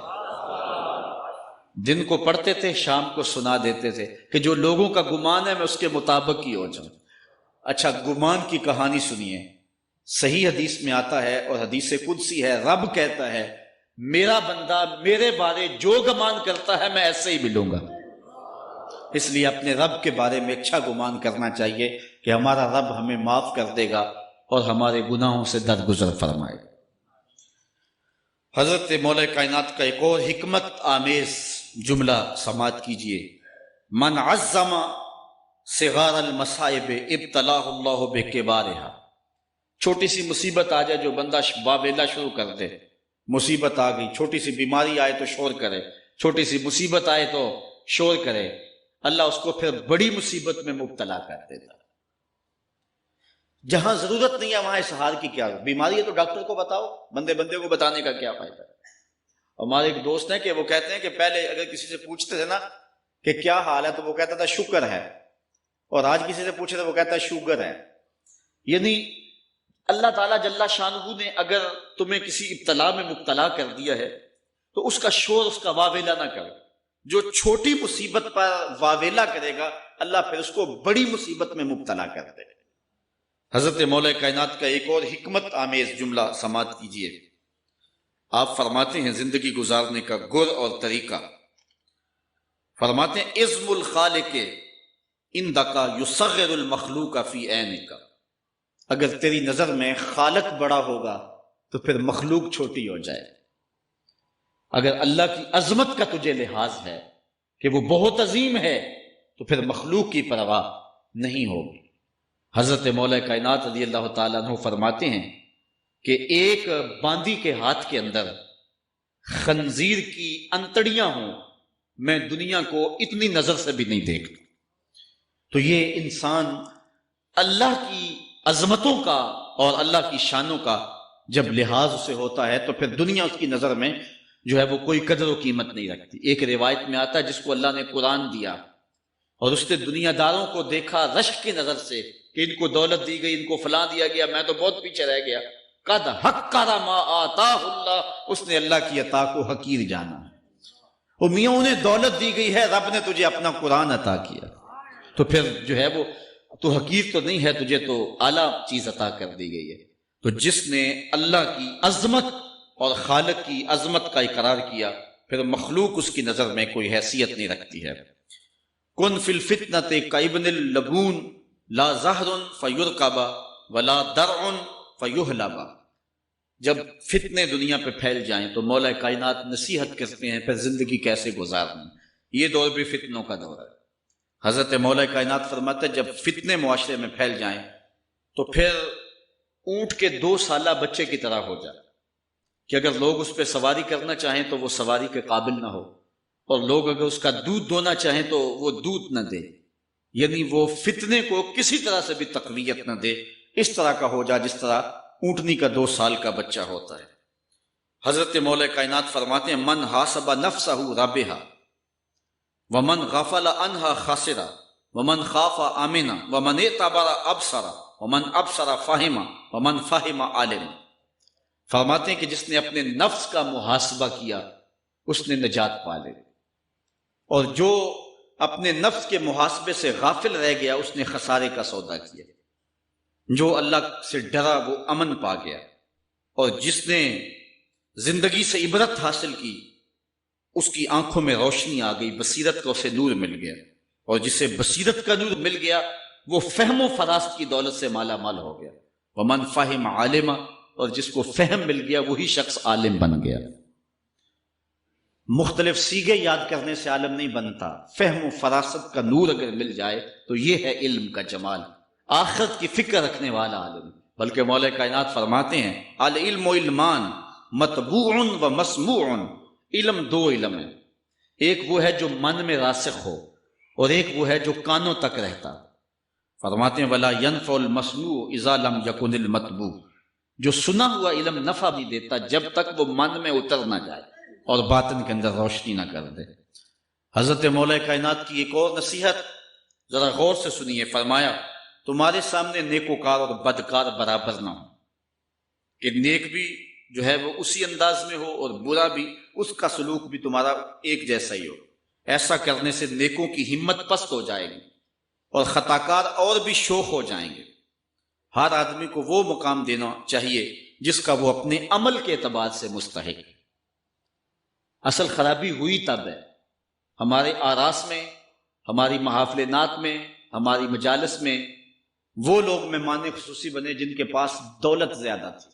دن کو پڑھتے تھے، شام کو سنا دیتے تھے کہ جو لوگوں کا گمان ہے میں اس کے مطابق ہی ہو جاؤں۔ اچھا، گمان کی کہانی سنیے، صحیح حدیث میں آتا ہے اور حدیث قدسی ہے، رب کہتا ہے میرا بندہ میرے بارے جو گمان کرتا ہے میں ایسے ہی ملوں گا۔ اس لیے اپنے رب کے بارے میں اچھا گمان کرنا چاہیے کہ ہمارا رب ہمیں معاف کر دے گا اور ہمارے گناہوں سے درگزر فرمائے گا۔ حضرت مولا کائنات کا ایک اور حکمت آمیز جملہ سماعت کیجئے، من عظم صغار المصائب ابتلاہ اللہ بکبارہا۔ چھوٹی سی مصیبت آ جائے جو بندہ واویلا شروع کر دے، مصیبت آ گئی، چھوٹی سی بیماری آئے تو شور کرے، چھوٹی سی مصیبت آئے تو شور کرے، اللہ اس کو پھر بڑی مصیبت میں مبتلا کر دیتا۔ جہاں ضرورت نہیں ہے وہاں اظہار کی کیا، بیماری ہے تو ڈاکٹر کو بتاؤ، بندے کو بتانے کا کیا فائدہ ہے۔ ہمارے ایک دوست ہیں کہ وہ کہتے ہیں کہ پہلے اگر کسی سے پوچھتے تھے نا کہ کیا حال ہے تو وہ کہتا تھا شکر ہے، اور آج کسی سے پوچھے تو وہ کہتا ہے شوگر ہے۔ یعنی اللہ تعالیٰ جل شانہ نے اگر تمہیں کسی ابتلا میں مبتلا کر دیا ہے تو اس کا شور، اس کا واویلا نہ کرو۔ جو چھوٹی مصیبت پر واویلا کرے گا اللہ پھر اس کو بڑی مصیبت میں مبتلا کر دے۔ حضرت مولا کائنات کا ایک اور حکمت آمیز جملہ سماعت کیجئے، آپ فرماتے ہیں زندگی گزارنے کا گر اور طریقہ، فرماتے ہیں عظم الخالق اندک یصغر المخلوق فی عینک۔ اگر تیری نظر میں خالق بڑا ہوگا تو پھر مخلوق چھوٹی ہو جائے۔ اگر اللہ کی عظمت کا تجھے لحاظ ہے کہ وہ بہت عظیم ہے تو پھر مخلوق کی پرواہ نہیں ہوگی۔ حضرت مولا کائنات رضی اللہ تعالیٰ عنہ فرماتے ہیں کہ ایک باندی کے ہاتھ کے اندر خنزیر کی انتڑیاں ہوں، میں دنیا کو اتنی نظر سے بھی نہیں دیکھتا۔ تو یہ انسان اللہ کی عظمتوں کا اور اللہ کی شانوں کا جب لحاظ اسے ہوتا ہے تو پھر دنیا اس کی نظر میں جو ہے وہ کوئی قدر و قیمت نہیں رکھتی۔ ایک روایت میں آتا ہے جس کو اللہ نے قرآن دیا اور اس نے دنیا داروں کو دیکھا رشک کی نظر سے کہ ان کو دولت دی گئی، ان کو فلاں دیا گیا، میں تو بہت پیچھے رہ گیا۔ قد حقر ما آتاہ اللہ، اس نے اللہ کی عطا کو حقیر جانا۔ وہ میاں انہیں دولت دی گئی ہے، رب نے تجھے اپنا قرآن عطا کیا، تو پھر جو ہے وہ تو حقیر تو نہیں ہے، تجھے تو اعلیٰ چیز عطا کر دی گئی ہے۔ تو جس نے اللہ کی عظمت اور خالق کی عظمت کا اقرار کیا پھر مخلوق اس کی نظر میں کوئی حیثیت نہیں رکھتی ہے۔ کن فی الفتنۃ کابن اللبون لا زہر فیرکب ولا درع فیحلب۔ جب فتنے دنیا پہ پھیل جائیں تو مولا کائنات نصیحت کرتے ہیں پھر زندگی کیسے گزارنی۔ یہ دور بھی فتنوں کا دور ہے۔ حضرت مولا کائنات فرماتے ہیں جب فتنے معاشرے میں پھیل جائیں تو پھر اونٹ کے 2 سالہ بچے کی طرح ہو جائے کہ اگر لوگ اس پہ سواری کرنا چاہیں تو وہ سواری کے قابل نہ ہو، اور لوگ اگر اس کا دودھ دونا چاہیں تو وہ دودھ نہ دے، یعنی وہ فتنے کو کسی طرح سے بھی تقویت نہ دے، اس طرح کا ہو جائے جس طرح اونٹنی کا 2 سال کا بچہ ہوتا ہے۔ حضرت مولا کائنات فرماتے ہیں من حاسب نفسہ رابحہ ومن غفل عنہا خاسرہ ومن خاف آمنہ ومن اعتبر ابصر ومن ابصر فہم ومن فہم عالم۔ فرماتے ہیں کہ جس نے اپنے نفس کا محاسبہ کیا اس نے نجات پا لی، اور جو اپنے نفس کے محاسبے سے غافل رہ گیا اس نے خسارے کا سودا کیا۔ جو اللہ سے ڈرا وہ امن پا گیا، اور جس نے زندگی سے عبرت حاصل کی اس کی آنکھوں میں روشنی آ گئی، بصیرت کا اسے نور مل گیا، اور جسے بصیرت کا نور مل گیا وہ فہم و فراست کی دولت سے مالا مال ہو گیا۔ ومن فہم عالم، اور جس کو فہم مل گیا وہی شخص عالم بن گیا۔ مختلف سیغے یاد کرنے سے عالم نہیں بنتا، فہم و فراست کا نور اگر مل جائے تو یہ ہے علم کا جمال، آخرت کی فکر رکھنے والا عالم۔ بلکہ مولا کائنات فرماتے ہیں العلم علمان مطبوع و مسموع۔ علم 2 علم ہیں، ایک وہ ہے جو من میں راسخ ہو اور ایک وہ ہے جو کانوں تک رہتا۔ فرماتے ہیں ولا ينفع المسموع اذا لم يكن المطبوع۔ جو سنا ہوا علم نفع نہیں دیتا جب تک وہ من میں اتر نہ جائے اور باطن کے اندر روشنی نہ کر دے۔ حضرت مولا کائنات کی ایک اور نصیحت ذرا غور سے سنیے، فرمایا تمہارے سامنے نیکوکار اور بدکار برابر نہ ہو، کہ نیک بھی جو ہے وہ اسی انداز میں ہو اور برا بھی اس کا سلوک بھی تمہارا ایک جیسا ہی ہو۔ ایسا کرنے سے نیکوں کی ہمت پست ہو جائے گی اور خطاکار اور بھی شوخ ہو جائیں گے۔ ہر آدمی کو وہ مقام دینا چاہیے جس کا وہ اپنے عمل کے اعتبار سے مستحق ہے۔ اصل خرابی ہوئی تب ہے ہمارے آراس میں، ہماری محافل نعت میں، ہماری مجالس میں وہ لوگ مہمان خصوصی بنے جن کے پاس دولت زیادہ تھی،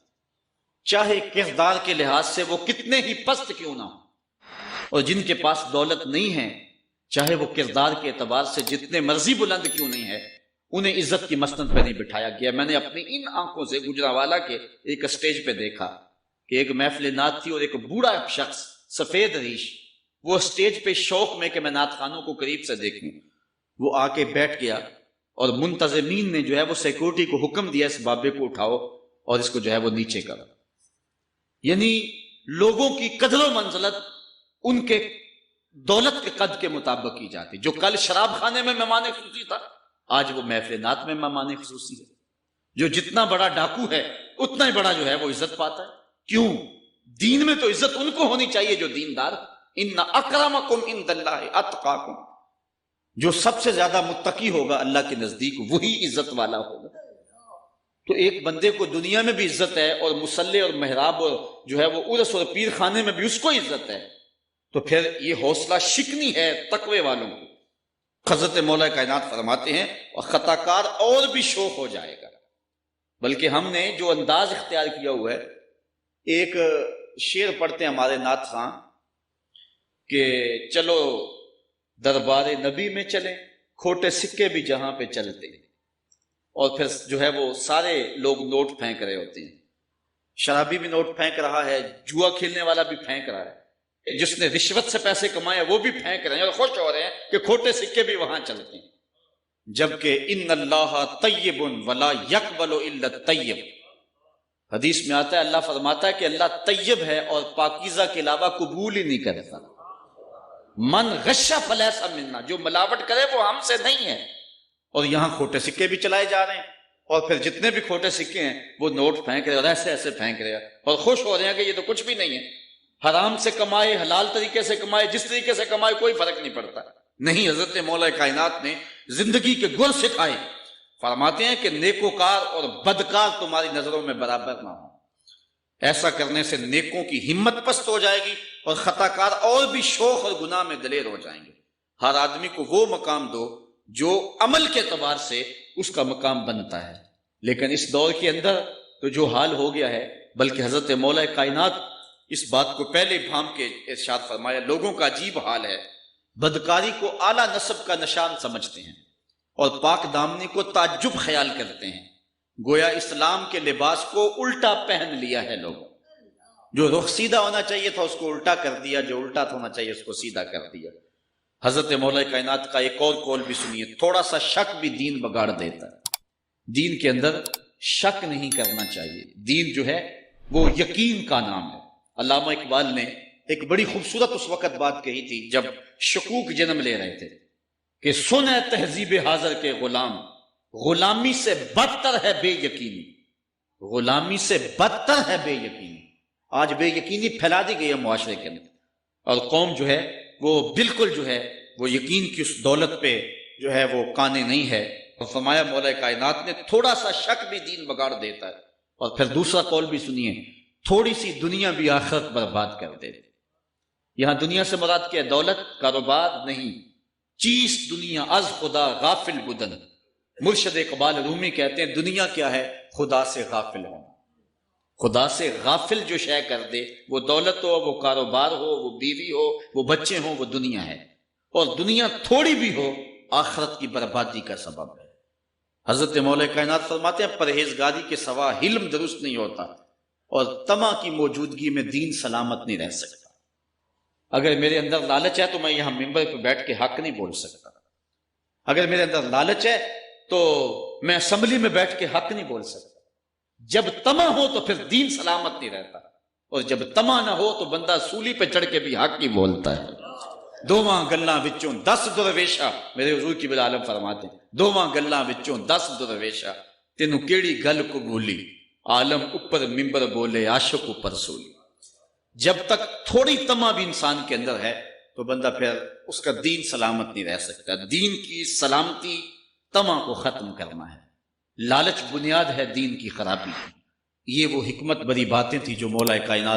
چاہے کردار کے لحاظ سے وہ کتنے ہی پست کیوں نہ ہو، اور جن کے پاس دولت نہیں ہے چاہے وہ کردار کے اعتبار سے جتنے مرضی بلند کیوں نہیں ہے، انہیں عزت کی مسند پہ نہیں بٹھایا گیا۔ میں نے اپنی ان آنکھوں سے گجرانوالہ کے ایک اسٹیج پہ دیکھا کہ ایک محفل نعت تھی اور ایک بوڑھا شخص سفید ریش، وہ اسٹیج پہ شوق میں کہ میں نعت خانوں کو قریب سے دیکھوں، وہ آ کے بیٹھ گیا اور منتظمین نے جو ہے وہ سیکورٹی کو حکم دیا اس بابے کو اٹھاؤ اور اس کو جو ہے وہ نیچے کرو۔ یعنی لوگوں کی قدر و منزلت ان کے دولت کے قد کے مطابق کی جاتی۔ جو کل شراب خانے میں مہمان خصوصی تھا آج وہ محفل نعت میں مہمان خصوصی ہے۔ جو جتنا بڑا ڈاکو ہے اتنا ہی بڑا جو ہے وہ عزت پاتا ہے۔ کیوں؟ دین میں تو عزت ان کو ہونی چاہیے جو دیندار۔ ان اکرمکم عند اللہ اتقاکم، جو سب سے زیادہ متقی ہوگا اللہ کے نزدیک وہی عزت والا ہوگا۔ تو ایک بندے کو دنیا میں بھی عزت ہے اور مصلی اور محراب اور جو ہے وہ عرس اور پیر خانے میں بھی اس کو عزت ہے، تو پھر یہ حوصلہ شکنی ہے تقوی والوں کو۔ حضرت مولا کائنات فرماتے ہیں اور خطا کار اور بھی شوق ہو جائے گا۔ بلکہ ہم نے جو انداز اختیار کیا ہوا ہے، ایک شعر پڑھتے ہیں ہمارے نعت خاں کہ چلو دربار نبی میں چلیں، کھوٹے سکے بھی جہاں پہ چلتے ہیں، اور پھر جو ہے وہ سارے لوگ نوٹ پھینک رہے ہوتے ہیں۔ شرابی بھی نوٹ پھینک رہا ہے، جوا کھیلنے والا بھی پھینک رہا ہے، جس نے رشوت سے پیسے کمائے وہ بھی پھینک رہے ہیں اور خوش ہو رہے ہیں کہ کھوٹے سکے بھی وہاں چلتے ہیں۔ جبکہ ان اللہ طیب ولا یقبل الا الطیب، حدیث میں آتا ہے اللہ فرماتا ہے کہ اللہ طیب ہے اور پاکیزہ کے علاوہ قبول ہی نہیں کرتا۔ من غش فلیس منا، جو ملاوٹ کرے وہ ہم سے نہیں ہے۔ اور یہاں کھوٹے سکے بھی چلائے جا رہے ہیں، اور پھر جتنے بھی کھوٹے سکے ہیں وہ نوٹ پھینک رہے اور ایسے ایسے پھینک رہے ہیں اور خوش ہو رہے ہیں کہ یہ تو کچھ بھی نہیں ہے۔ حرام سے کمائے، حلال طریقے سے کمائے، جس طریقے سے کمائے کوئی فرق نہیں پڑتا۔ نہیں، حضرت مولا کائنات نے زندگی کے گر سکھائے، فرماتے ہیں کہ نیکوکار اور بدکار تمہاری نظروں میں برابر نہ ہو۔ ایسا کرنے سے نیکوں کی ہمت پست ہو جائے گی اور خطاکار اور بھی شوخ اور گناہ میں دلیر ہو جائیں گے۔ ہر آدمی کو وہ مقام دو جو عمل کے اعتبار سے اس کا مقام بنتا ہے۔ لیکن اس دور کے اندر تو جو حال ہو گیا ہے، بلکہ حضرت مولا کائنات اس بات کو پہلے بھام کے ارشاد فرمایا، لوگوں کا عجیب حال ہے، بدکاری کو اعلیٰ نسب کا نشان سمجھتے ہیں اور پاک دامنی کو تعجب خیال کرتے ہیں، گویا اسلام کے لباس کو الٹا پہن لیا ہے لوگوں۔ جو رخ سیدھا ہونا چاہیے تھا اس کو الٹا کر دیا، جو الٹا ہونا چاہیے اس کو سیدھا کر دیا۔ حضرت مولا کائنات کا ایک اور قول بھی سنیے، تھوڑا سا شک بھی دین بگاڑ دیتا ہے۔ دین کے اندر شک نہیں کرنا چاہیے، دین جو ہے وہ یقین کا نام ہے۔ علامہ اقبال نے ایک بڑی خوبصورت اس وقت بات کہی تھی جب شکوک جنم لے رہے تھے کہ سن ہے تہذیب حاضر کے غلام، غلامی سے بدتر ہے بے یقینی، غلامی سے بدتر ہے بے یقینی۔ آج بے یقینی پھیلا دی گئی ہے معاشرے کے اندر، اور قوم جو ہے وہ بالکل جو ہے وہ یقین کی اس دولت پہ جو ہے وہ قانے نہیں ہے۔ اور فرمایا مولا کائنات نے تھوڑا سا شک بھی دین بگاڑ دیتا ہے۔ اور پھر دوسرا قول بھی سنیے، تھوڑی سی دنیا بھی آخرت برباد کر دے۔ یہاں دنیا سے مراد کیا ہے؟ دولت، کاروبار نہیں، چیز دنیا از خدا غافل بدن۔ مرشد اقبال رومی کہتے ہیں دنیا کیا ہے؟ خدا سے غافل ہونا۔ خدا سے غافل جو شے کر دے، وہ دولت ہو، وہ کاروبار ہو، وہ بیوی ہو، وہ بچے ہوں، وہ دنیا ہے۔ اور دنیا تھوڑی بھی ہو آخرت کی بربادی کا سبب ہے۔ حضرت مولا کائنات فرماتے ہیں پرہیزگاری کے سوا علم درست نہیں ہوتا، اور طمع کی موجودگی میں دین سلامت نہیں رہ سکتا۔ اگر میرے اندر لالچ ہے تو میں یہاں ممبر پہ بیٹھ کے حق نہیں بول سکتا۔ اگر میرے اندر لالچ ہے تو میں اسمبلی میں بیٹھ کے حق نہیں بول سکتا۔ جب طمع ہو تو پھر دین سلامت نہیں رہتا، اور جب طمع نہ ہو تو بندہ سولی پہ چڑھ کے بھی حق ہی بولتا ہے۔ دوواں گلاں وچوں 10 درویشا، میرے حضور کی عالم فرماتے ہیں دوواں گلاں وچوں 10 درویشا، تینوں کیڑی گل قبولی، عالم اوپر ممبر بولے عاشق اوپر سولی. جب تک تھوڑی طمع بھی انسان کے اندر ہے تو بندہ پھر اس کا دین سلامت نہیں رہ سکتا. دین کی سلامتی طمع کو ختم کرنا ہے. لالچ بنیاد ہے دین کی خرابی. یہ وہ حکمت بری باتیں تھی جو مولا کائنات